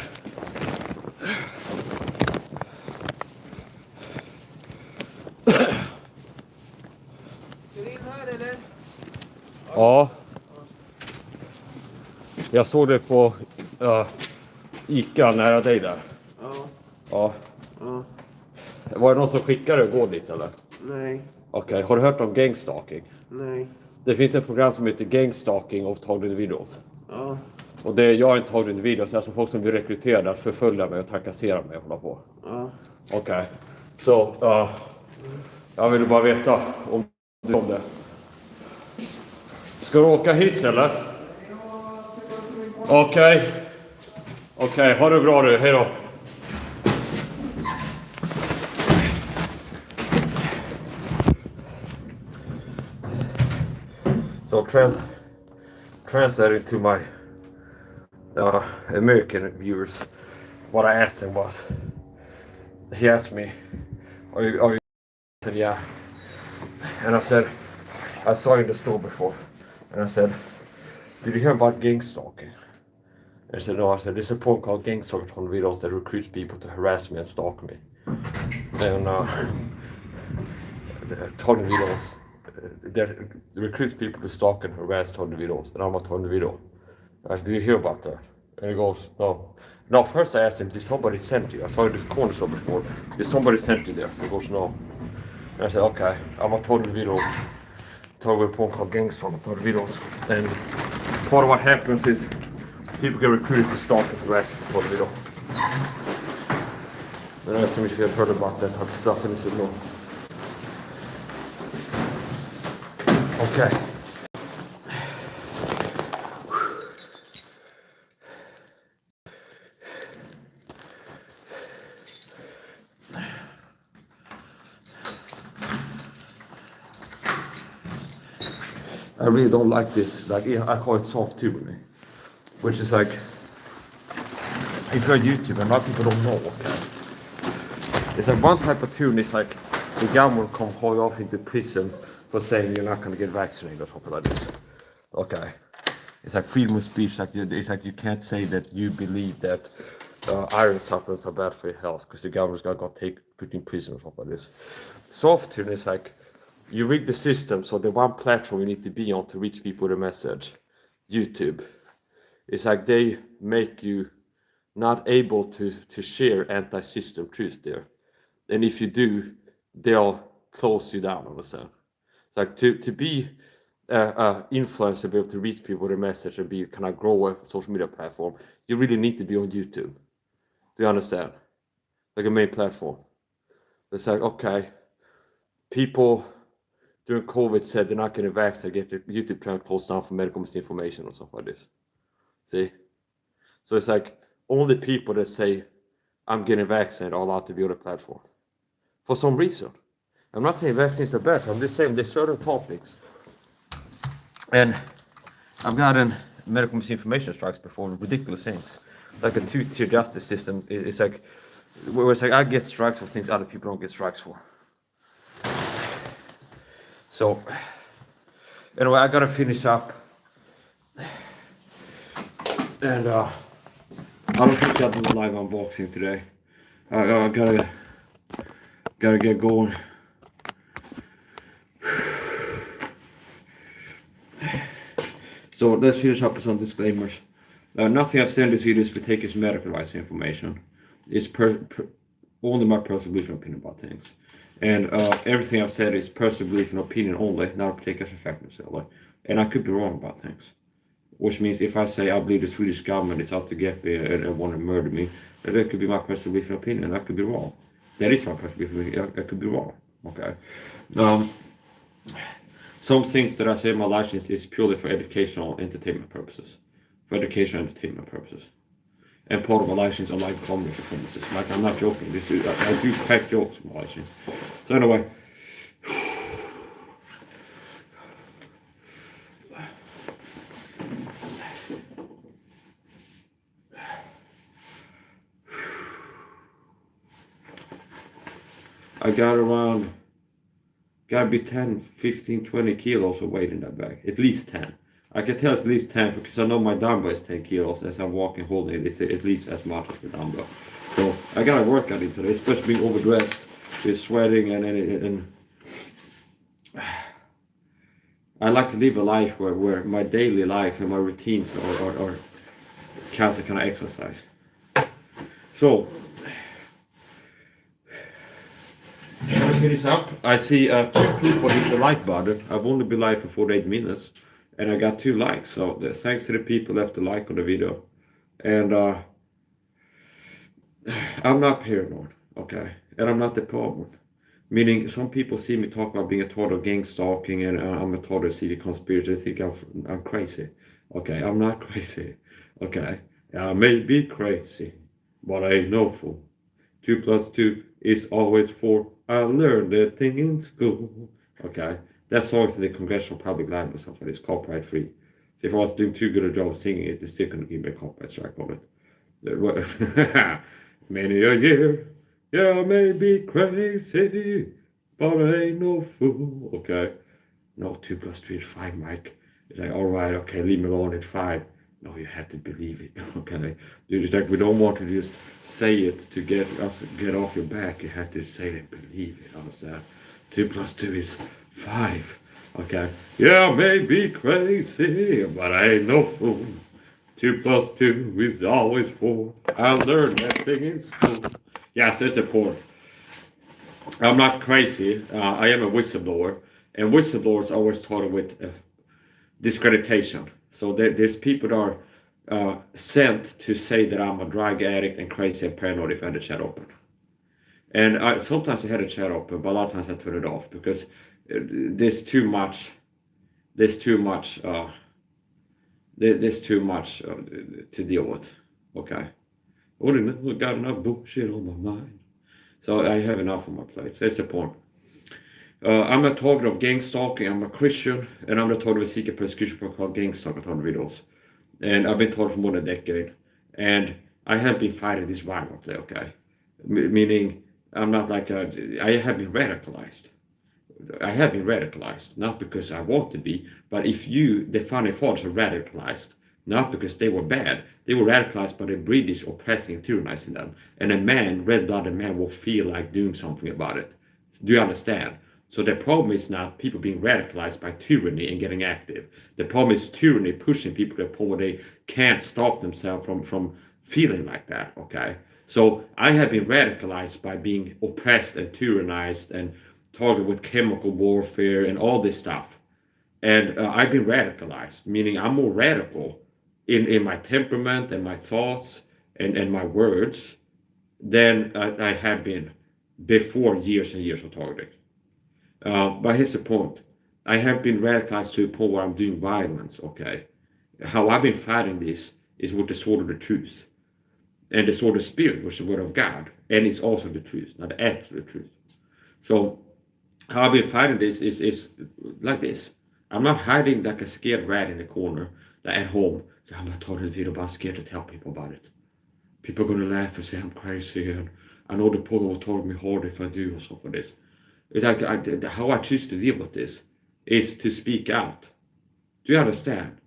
Ja. Jag såg det på Ica nära dig där. Ja. Ja. Ja. Var det någon som skickade och gå dit eller? Nej. Okej, har du hört om gangstalking? Nej. Det finns ett program som heter Gangstalking of Targeted Videos. Ja. Och det jag är inte targeted videos, alltså folk som blir rekryterade att förfölja mig och trakassera mig och hålla på. Ja. Okej. Så, jag vill bara veta om du om det. Ska du åka hiss eller? Okej. Okej, ha det bra du. Hej då. So translating to my American viewers, what I asked him was, he asked me, are you? I said, yeah. And I said, I saw you in the store before. And I said, did you hear about gang stalking? And he said, no. I said, there's a program called gang stalking on videos that recruits people to harass me and stalk me. And targeted videos. That recruits people to stalk and harass targeted videos. And I'm a targeted video. I said, did you hear about that? And he goes, no. No, first I asked him, did somebody send you? I saw you at the corner store before. Did somebody send you there? He goes, no. And I said, okay, I'm a targeted video. Targeted program called Gangster, targeted videos. And part of what happens is people get recruited to stalk and harass targeted video. And I asked him if he had heard about that type of stuff, and he said no. Okay. I really don't like this. Like I call it soft tuning, which is like if you're a YouTuber, a lot of people don't know. Okay, it's like one type of tune is like the government come haul you off into prison for saying you're not gonna get vaccinated or something like this. Okay, it's like freedom of speech. Like it's like you can't say that you believe that iron supplements are bad for your health because the government's gonna put in prison or something like this. Soft tune is like you rig the system so the one platform you need to be on to reach people with a message, YouTube, it's like they make you not able to share anti-system truth there. And if you do, they'll close you down, understand? It's like to be influencer, be able to reach people with a message and be kind of grow a social media platform, you really need to be on YouTube. Do you understand? Like a main platform. It's like, okay, people during COVID said they're not getting vaccinated, get their YouTube channel closed down for medical misinformation or something like this. See? So it's like only people that say I'm getting vaccinated are allowed to be on the platform. For some reason. I'm not saying vaccines are bad, I'm just saying there's certain topics. And I've gotten medical misinformation strikes before with ridiculous things. Like a two-tier justice system. It's like where it's like I get strikes for things other people don't get strikes for. So anyway, I gotta finish up. And I don't think I'll do a live unboxing today. I gotta get going. So let's finish up with some disclaimers. Nothing I've said in this video is to take as medical advice information. It's only my personal belief and opinion about things. And everything I've said is personal belief and opinion only, not take as a fact necessarily. And I could be wrong about things. Which means if I say I believe the Swedish government is out to get me and want to murder me, that could be my personal belief and opinion. I could be wrong. That is my personal belief and opinion. I could be wrong. Okay. Some things that I say in my license is purely for educational entertainment purposes. For educational entertainment purposes. And part of my license are live comedy performances. Like I'm not joking. I do crack jokes in my license. So anyway. I got around, gotta be 10, 15, 20 kilos of weight in that bag. At least 10. I can tell it's at least 10 because I know my dumbbell is 10 kilos. As I'm walking holding it, it's at least as much as the dumbbell. So I gotta work on it today, especially being overdressed, with sweating and I like to live a life where my daily life and my routines are counts a kind of exercise. So when I finish up, I see 2 people hit the like button. I've only been live for 48 minutes and I got 2 likes. So thanks to the people left a like on the video. And I'm not paranoid, okay? And I'm not the problem. Meaning some people see me talk about being a total gang stalking and I'm a total city conspirator. They think I'm crazy. Okay, I'm not crazy. Okay, I may be crazy, but I ain't no fool. 2 + 2 is always 4. I learned that thing in school. Okay, that song's in the Congressional Public Library or something. It's copyright free. So if I was doing too good a job singing it, they're still gonna give me a copyright strike on it. Many a year, yeah, I may be crazy, but I ain't no fool. Okay, no, 2 + 2 is 5, Mike. It's like, all right, okay, leave me alone, it's 5. No, you have to believe it, okay? It's like we don't want to just say it to get off your back. You have to say it and believe it, understand? 2 + 2 is 5, okay? Yeah, I may be crazy, but I ain't no fool. 2 + 2 is always 4. I learned that thing in school. Yes, that's important. I'm not crazy. I am a whistleblower, and whistleblowers are always taught with discreditation. So there's people that are sent to say that I'm a drug addict and crazy and paranoid if I had the chat open. And sometimes I had the chat open, but a lot of times I turn it off because there's too much to deal with. Okay, I got enough bullshit on my mind, so I have enough on my plate. So that's the point. I'm a target of gang stalking. I'm a Christian, and I'm the target of a secret persecution program called gang stalking on videos. And I've been targeted for more than a decade. And I have been fighting this violently, okay? Meaning, I'm not like I have been radicalized. I have been radicalized, not because I want to be, but if the founding fathers are radicalized, not because they were bad, they were radicalized by the British oppressing and tyrannizing them. And a man, red-blooded man, will feel like doing something about it. Do you understand? So the problem is not people being radicalized by tyranny and getting active. The problem is tyranny pushing people to a point where they can't stop themselves from feeling like that, okay? So I have been radicalized by being oppressed and tyrannized and targeted with chemical warfare and all this stuff. And I've been radicalized, meaning I'm more radical in my temperament and my thoughts and my words than I have been before years and years of targeting. But here's the point. I have been radicalized to a point where I'm doing violence, okay? How I've been fighting this is with the sword of the truth. And the sword of the spirit, which is the word of God. And it's also the truth, not the absolute truth. So how I've been fighting this is like this. I'm not hiding like a scared rat in the corner like at home. I'm not talking to the video, but I'm scared to tell people about it. People are going to laugh and say I'm crazy, and I know the program will target me hard if I do or something like this. It's like how I choose to deal with this is to speak out. Do you understand?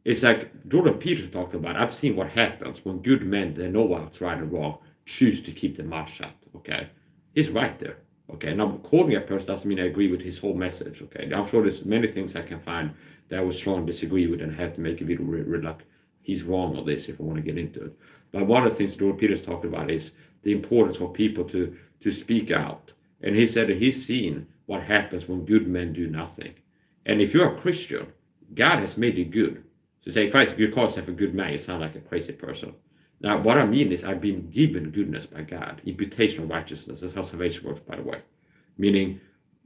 It's like Jordan Peterson talked about. I've seen what happens when good men, they know what's right and wrong, choose to keep their mouth shut. Okay, he's right there. Okay, now quoting a person doesn't mean I agree with his whole message. Okay, I'm sure there's many things I can find that I would strongly disagree with and have to make a video like he's wrong on this if I want to get into it. But one of the things Jordan Peterson talked about is the importance for people to speak out. And he said that he's seen what happens when good men do nothing. And if you're a Christian, God has made you good. So say, if you call yourself a good man, you sound like a crazy person. Now, what I mean is I've been given goodness by God, imputation of righteousness. That's how salvation works, by the way. Meaning,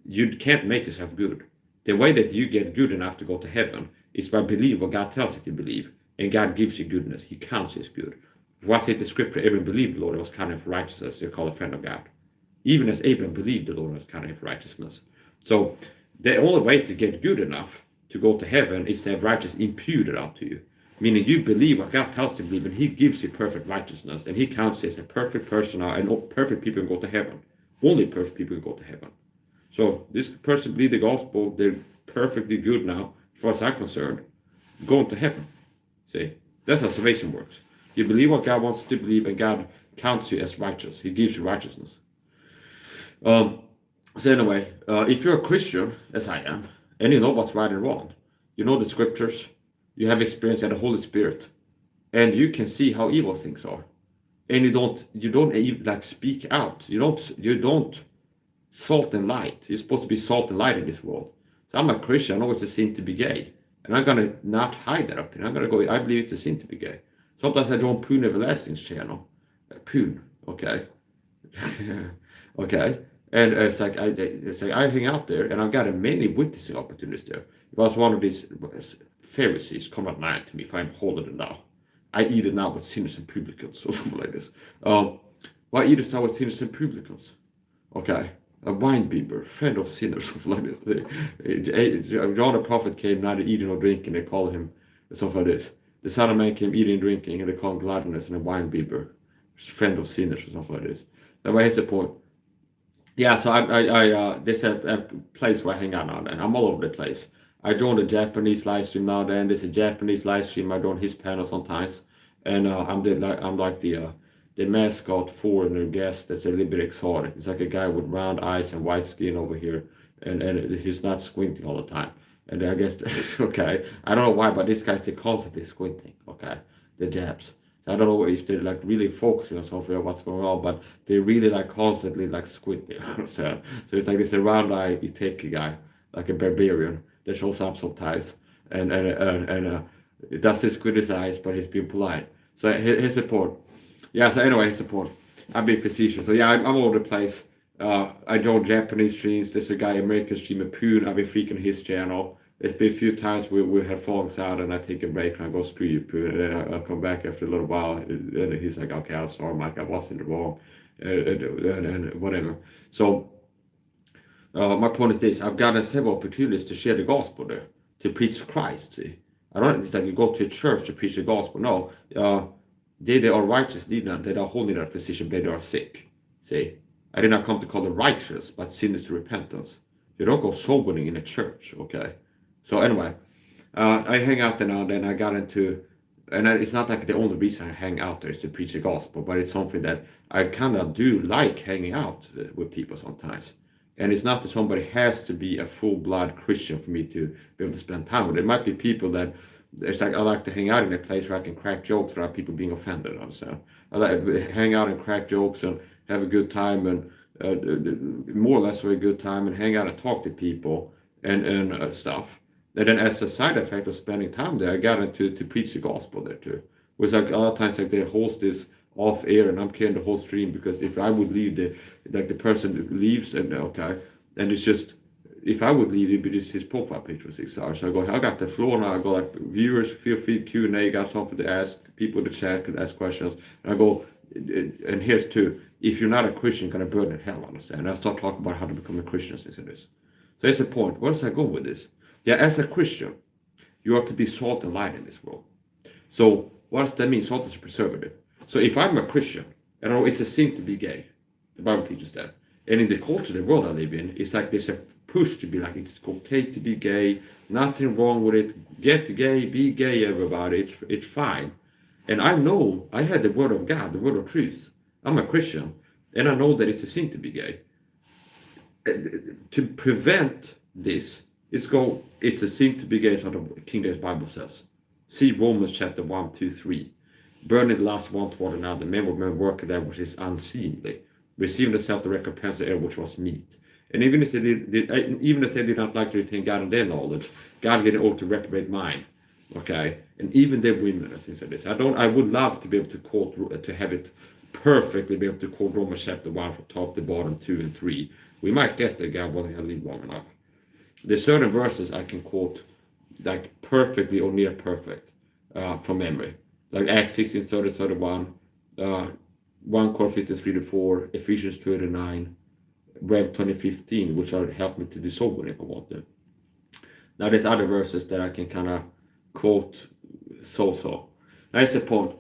you can't make yourself good. The way that you get good enough to go to heaven is by believing what God tells you to believe. And God gives you goodness. He counts you as good. What's it the scripture? Abraham believed the Lord and was counted for righteousness. You're called a friend of God. Even as Abraham believed the Lord and was counted for righteousness. So, the only way to get good enough to go to heaven is to have righteousness imputed unto you. Meaning you believe what God tells you to believe, and He gives you perfect righteousness, and He counts you as a perfect person, and all perfect people can go to heaven. Only perfect people can go to heaven. So this person believe the gospel, they're perfectly good now, as far as I'm concerned, going to heaven. See, that's how salvation works. You believe what God wants you to believe, and God counts you as righteous. He gives you righteousness. So anyway, if you're a Christian, as I am, and you know what's right and wrong, you know the scriptures, you have experience in the Holy Spirit, and you can see how evil things are, and you don't even like speak out. You don't salt and light. You're supposed to be salt and light in this world. So I'm a Christian. I know it's a sin to be gay, and I'm gonna not hide that up here. I'm gonna go. I believe it's a sin to be gay. Sometimes I join Poon Everlasting's channel. Poon, okay, okay. And it's like I hang out there, and I've got many witnessing opportunities there. If I was one of these Pharisees, come at night to me if I'm holding it now. I eat it now with sinners and publicans, or something like this. Why eat it now with sinners and publicans? Okay, a winebibber, friend of sinners, something like this. John the prophet came neither eating nor drinking, they call him something like this. The Son of Man came eating and drinking, and they call him gluttonous and a winebibber, friend of sinners, or something like this. Now, here's the point. Yeah, so there's a place where I hang out now, and I'm all over the place. I joined a Japanese live stream now, then there's a Japanese live stream. I join his panel sometimes, and I'm like the mascot foreigner guest that's a little bit exotic. It's like a guy with round eyes and white skin over here, and he's not squinting all the time. And I guess okay, I don't know why, but these guys, they're constantly squinting. Okay, the Japs. I don't know if they're like really focusing on something or what's going on, but they really like constantly like squinting. So it's like this round eye Iteki guy, like a barbarian that shows up sometimes and does his squint his eyes, but he's being polite. So his support. Yeah. So anyway, his support. I'm being facetious. So yeah, I'm all over the place. I joined Japanese streams. There's a guy American streamer Poon. I've been freaking his channel. There's been a few times we have falls out, and I take a break and I go screw you, Poon, and then I'll come back after a little while, and he's like, okay, I'm sorry, Mike, I was in the wrong, and whatever. So My point is this: I've gotten several opportunities to share the gospel there, to preach Christ. See, I don't. It's like you go to a church to preach the gospel. No, they that are righteous need not, they are holy, not physician, but they are sick. See, I did not come to call the righteous, but sinners to repentance. You don't go soul winning in a church, okay? So anyway, I hang out there now and then. I got into, and it's not like the only reason I hang out there is to preach the gospel, but it's something that I kind of do like hanging out with people sometimes. And it's not that somebody has to be a full-blood Christian for me to be able to spend time with. It might be people that, it's like I like to hang out in a place where I can crack jokes without people being offended. So I like to hang out and crack jokes and have a good time, and more or less have a good time and hang out and talk to people and stuff. And then as a side effect of spending time there, I got into to preach the gospel there too. It was like a lot of times like they host this off air and I'm carrying the whole stream, because if I would leave, the person leaves and okay, and it's just, if I would leave, it'd be just his profile page for 6 hours. So I go, I got the floor now. I go like, viewers, feel free, Q&A, got something to ask, people in the chat could ask questions. And I go, and here's two, if you're not a Christian, you're gonna burn in hell, understand? And I start talking about how to become a Christian since it is. So that's the point. Where does I go with this? Yeah, as a Christian, you have to be salt and light in this world. So what does that mean? Salt is a preservative. So if I'm a Christian, and I know it's a sin to be gay, the Bible teaches that. And in the culture, the world I live in, it's like there's a push to be like, it's okay to be gay, nothing wrong with it, get gay, be gay, everybody, it's fine. And I know, I had the word of God, the word of truth. I'm a Christian, and I know that it's a sin to be gay. To prevent this, it's a sin to be gay, as the King James Bible says. See Romans chapter 1, 2, 3. Burning the last one toward another, men with men work that which is unseemly, receiving themselves the recompense of error which was meet. And even as they did not like to retain God in their knowledge, God gave an oath to reprobate mind. Okay, and even their women, as he said this. I would love to be able to quote, to have it perfectly, be able to quote Romans chapter 1 from top to bottom, 2 and 3. We might get there, God willing, I live long enough. There's certain verses I can quote like perfectly or near perfect from memory. Like Acts 16, 30, 31, 1 Corinthians 3 to 4, Ephesians 2 to 9, Rev 20:15, which will help me to do sober if I want to. Now there's other verses that I can kind of quote so. That's the point.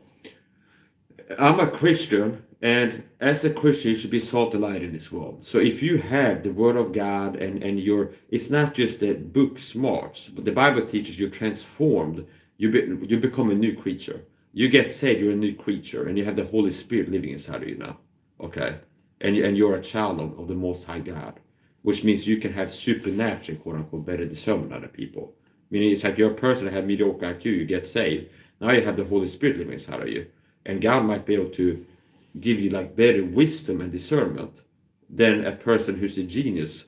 I'm a Christian, and as a Christian, you should be salt and light in this world. So if you have the Word of God and it's not just the book smarts, but the Bible teaches you're transformed, you become a new creature. You get saved, you're a new creature, and you have the Holy Spirit living inside of you now, okay? And you're a child of the Most High God, which means you can have supernatural, quote-unquote, better discernment than other people. Meaning it's like you're a person that have mediocre IQ, you get saved, now you have the Holy Spirit living inside of you. And God might be able to give you like better wisdom and discernment than a person who's a genius,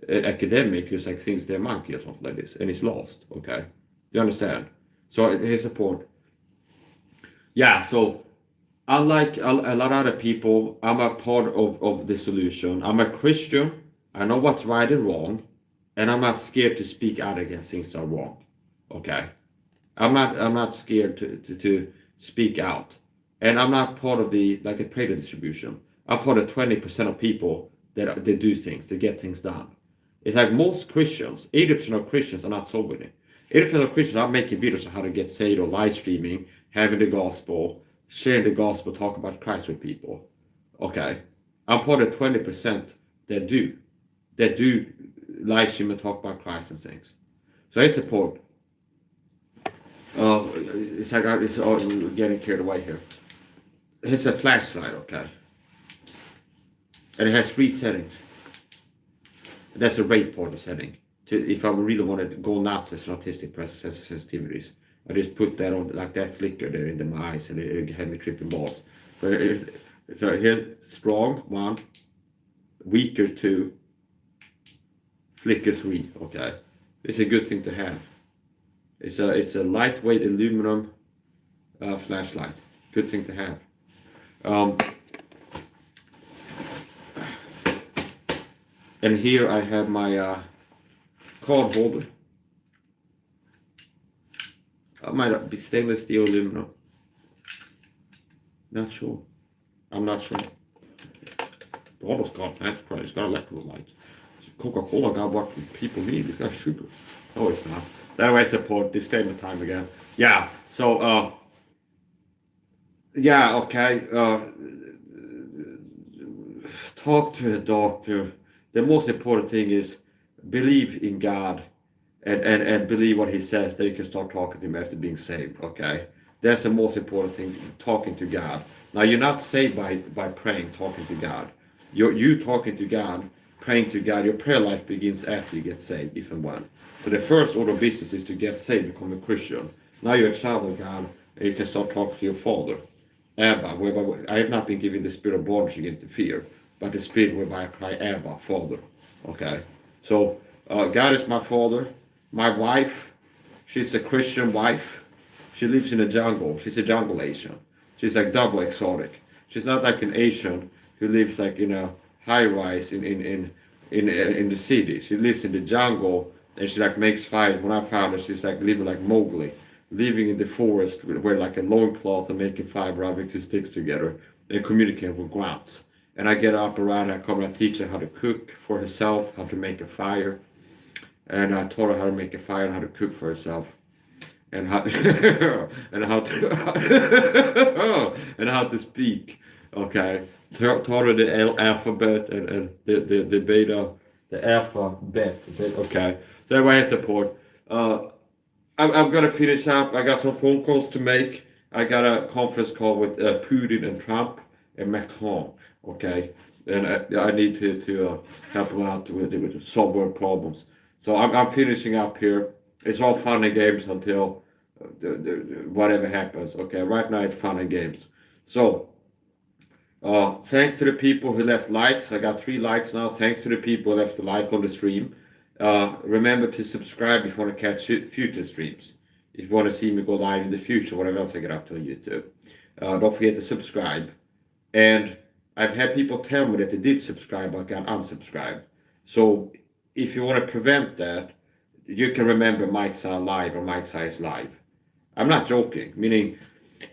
an academic who's like thinks they're a monkey or something like this, and is lost, okay? Do you understand? So here's the point. Yeah, so unlike a lot of other people, I'm a part of the solution. I'm a Christian. I know what's right and wrong, and I'm not scared to speak out against things that are wrong. Okay, I'm not scared to speak out, and I'm not part of the Pareto distribution. I'm part of 20% of people that they do things, to get things done. It's like most Christians, 80% of Christians are not sober. 80% of Christians are making videos on how to get saved or live streaming, having the gospel, sharing the gospel, talk about Christ with people. Okay, I'm part of 20% that do live stream and talk about Christ and things. So I support. It's like it's all getting carried away here. It's a flashlight, okay, and it has 3 settings. That's a rate part of setting. If I really wanted to go nuts as an autistic person sensitivities, I just put that on like that flicker there into my eyes, and it had me tripping balls. So here, strong 1, weaker 2, flicker 3. Okay, it's a good thing to have. It's a lightweight aluminum flashlight. Good thing to have. And here I have my card holder. It might be stainless steel, aluminum. Not sure. I'm not sure. Almost got that's probably it's got electrical lights. Coca-Cola got what people need. It's got sugar. No, it's not. Anyway, support disclaimer time again. Yeah. So yeah, okay. Talk to a doctor. The most important thing is believe in God and believe what he says, then you can start talking to him after being saved, okay? That's the most important thing, talking to God. Now, you're not saved by praying, talking to God. You talking to God, praying to God, your prayer life begins after you get saved, if and when. So the first order of business is to get saved, become a Christian. Now you're a child of God, and you can start talking to your Father. Abba, whereby I have not been given the spirit of bondage again to fear, but the spirit whereby I cry, Abba, Father. Okay? So, God is my Father. My wife, she's a Christian wife. She lives in the jungle. She's a jungle Asian. She's like double exotic. She's not like an Asian who lives like in a high rise in the city. She lives in the jungle and she like makes fire. When I found her, she's like living like Mowgli, living in the forest wearing like a loincloth and making fire, rubbing two sticks together and communicating with grounds. And I get up around, I come and I teach her how to cook for herself, how to make a fire. And I taught her how to make a fire and how to cook for herself. And how and how to and how to speak. Okay. Taught her the alphabet and the beta, the alphabet. Okay. So everybody has support. I'm gonna finish up. I got some phone calls to make. I got a conference call with Putin and Trump and Macron. Okay. And I need to help them out with solve their problems. So I'm finishing up here. It's all fun and games until whatever happens. Okay, right now it's fun and games. So thanks to the people who left likes. I got 3 likes now. Thanks to the people who left a like on the stream. Remember to subscribe if you want to catch future streams. If you want to see me go live in the future, whatever else I get up to on YouTube. Don't forget to subscribe. And I've had people tell me that they did subscribe but got unsubscribed. So if you want to prevent that, you can remember Mike's live or Mike's is live. I'm not joking, meaning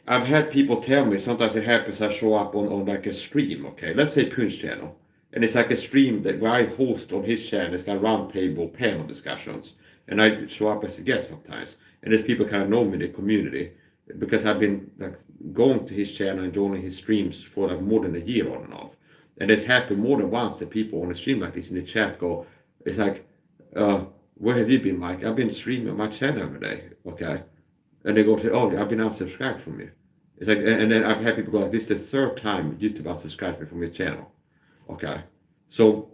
I've had people tell me, sometimes it happens I show up on like a stream, okay? Let's say Punch channel. And it's like a stream that where I host on his channel. It's got roundtable panel discussions. And I show up as a guest sometimes. And if people kind of know me in the community, because I've been like going to his channel and joining his streams for like more than a year on and off. And it's happened more than once that people on a stream like this in the chat go, it's like, where have you been, Mike? I've been streaming on my channel every day, okay? And they go to, oh, I've been unsubscribed from you. It's like, and then I've had people go like, this is the 3rd time YouTube unsubscribed me from your channel, okay? So,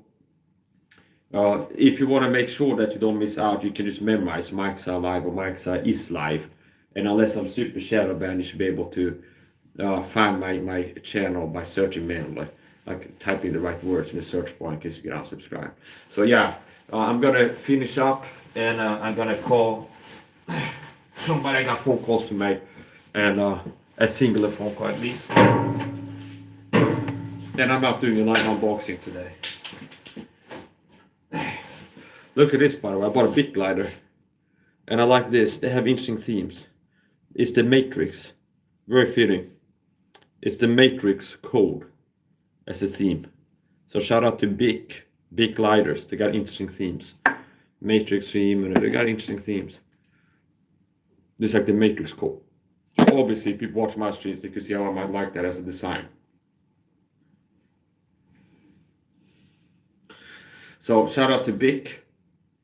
if you want to make sure that you don't miss out, you can just memorize Mike's live or Mike's is live. And unless I'm super shadow banned, you should be able to find my channel by searching manually, like typing the right words in the search bar in case you get unsubscribed. So yeah, I'm gonna finish up and I'm gonna call somebody. I got 4 calls to make and a singular phone call at least. Then I'm not doing a live unboxing today. Look at this, by the way. I bought a big glider and I like this. They have interesting themes. It's the Matrix, very fitting. It's the Matrix code as a theme. So shout out to big gliders. They got interesting themes. Matrix theme, and they got interesting themes. This is like the Matrix code. So obviously, people watch my streams, they could see how I might like that as a design. So shout out to Bic.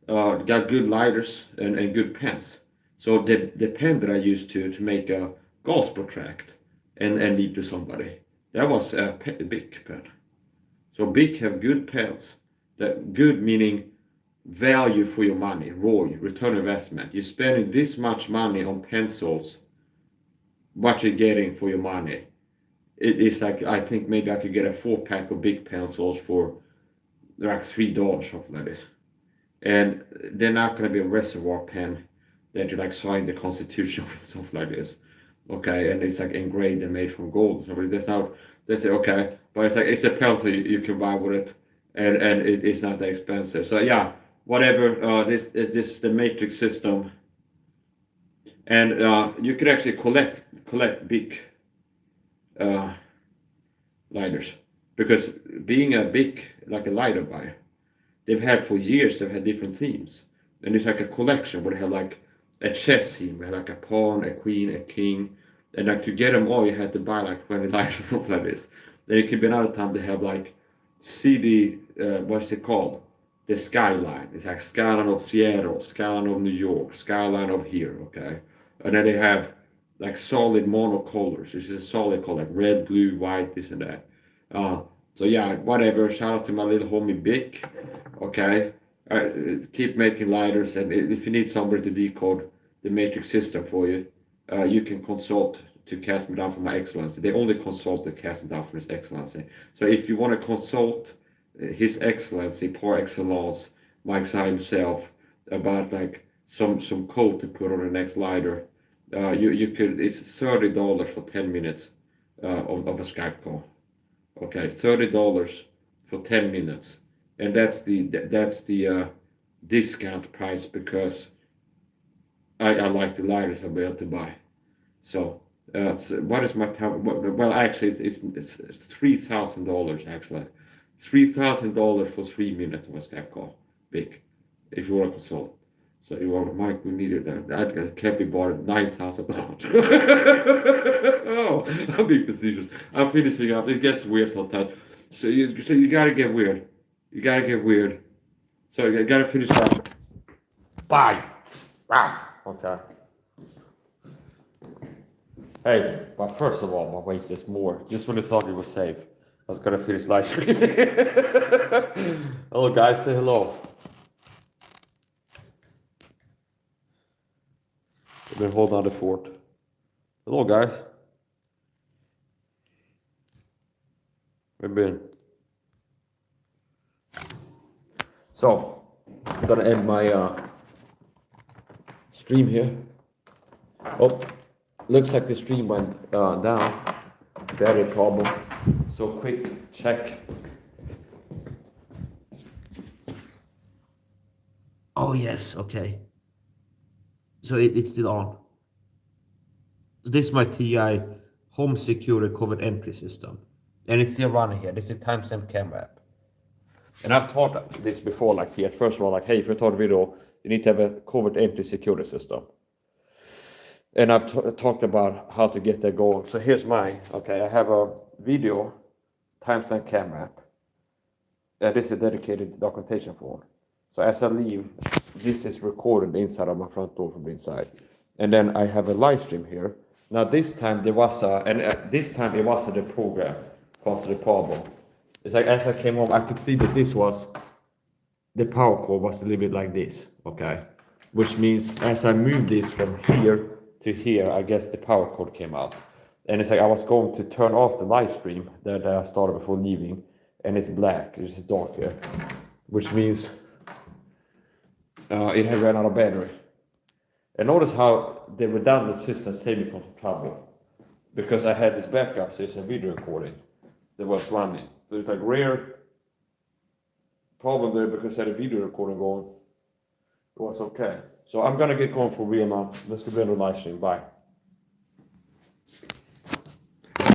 Got good lighters and good pens. So the pen that I used to make a gauze protract and leave to somebody, that was a Bic pen. So Bic have good pens. That good meaning value for your money, ROI, return investment. You're spending this much money on pencils, what you're getting for your money. It is like, I think maybe I could get a 4-pack of Bic pencils for like $3, something like this. And they're not going to be a reservoir pen that you like sign the Constitution with, something like this. Okay, and it's like engraved and made from gold. So that's okay, but it's like it's a pencil you can buy with it, and it's not that expensive. So yeah, whatever. This is the Matrix system, and you could actually collect big lighters, because being a big like a lighter buyer, they've had for years, they've had different themes. And it's like a collection where they have like a chess theme, where like a pawn, a queen, a king. And like to get them all, you had to buy like 20 lights or something like this. Then it could be another time they have like city, what's it called? The skyline. It's like skyline of Seattle, skyline of New York, skyline of here, okay? And then they have like solid monocolors. This is a solid color, like red, blue, white, this and that. So yeah, whatever. Shout out to my little homie Bic. Okay, keep making lighters, and if you need somebody to decode the matrix system for you, you can consult to cast me down for my excellency. They only consult to cast me down for his excellency. So if you want to consult his excellency par excellence, Mike Sai himself, about like some code to put on the next lighter, you could. It's $30 for 10 minutes of a Skype call. Okay, $30 for 10 minutes, and that's the discount price because I like the lighters I'm able to buy. So, what is my time? Well, actually, it's $3,000 actually, $3,000 for 3 minutes of a Skype call. Big, if you want to consult. So you want, Mike, we needed that can't be bought at $9,000. Oh, I'm being facetious. I'm finishing up. It gets weird sometimes. So you gotta get weird. You gotta get weird. So you gotta finish up. Bye. Wow. Okay. Hey, but first of all, my weight is more. Just when I thought it was safe, I was gonna finish live stream. Hello, guys. Say hello. Then hold on the fort. Hello, guys. Where been? So, I'm gonna end my stream here. Oh, looks like the stream went down. Battery problem. So quick check. Oh yes, okay. So it's still on. So this is my TI home secure recovered entry system. And it's still running here. This is a timestamp camera app. And I've taught this before, like here. First of all, like, hey, if you record video, you need to have a covert entry security system. And I've talked about how to get that going. So here's mine. Okay, I have a video timestamp camera app. And this is dedicated documentation for it. So as I leave, this is recorded inside of my front door from the inside. And then I have a live stream here. Now this time there was this time it wasn't a program caused the problem. It's like as I came home, I could see that this was, the power cord was a little bit like this, okay? Which means as I moved this from here to here, I guess the power cord came out. And it's like I was going to turn off the live stream that I started before leaving, and it's black, it's dark here. Which means it had ran out of battery. And notice how the redundant system saved me from some trouble. Because I had this backup system video recording that was running. So it's like rare problem there because I had a video recording going. It was okay. So I'm gonna get going for real now. Let's get into the live stream. Bye.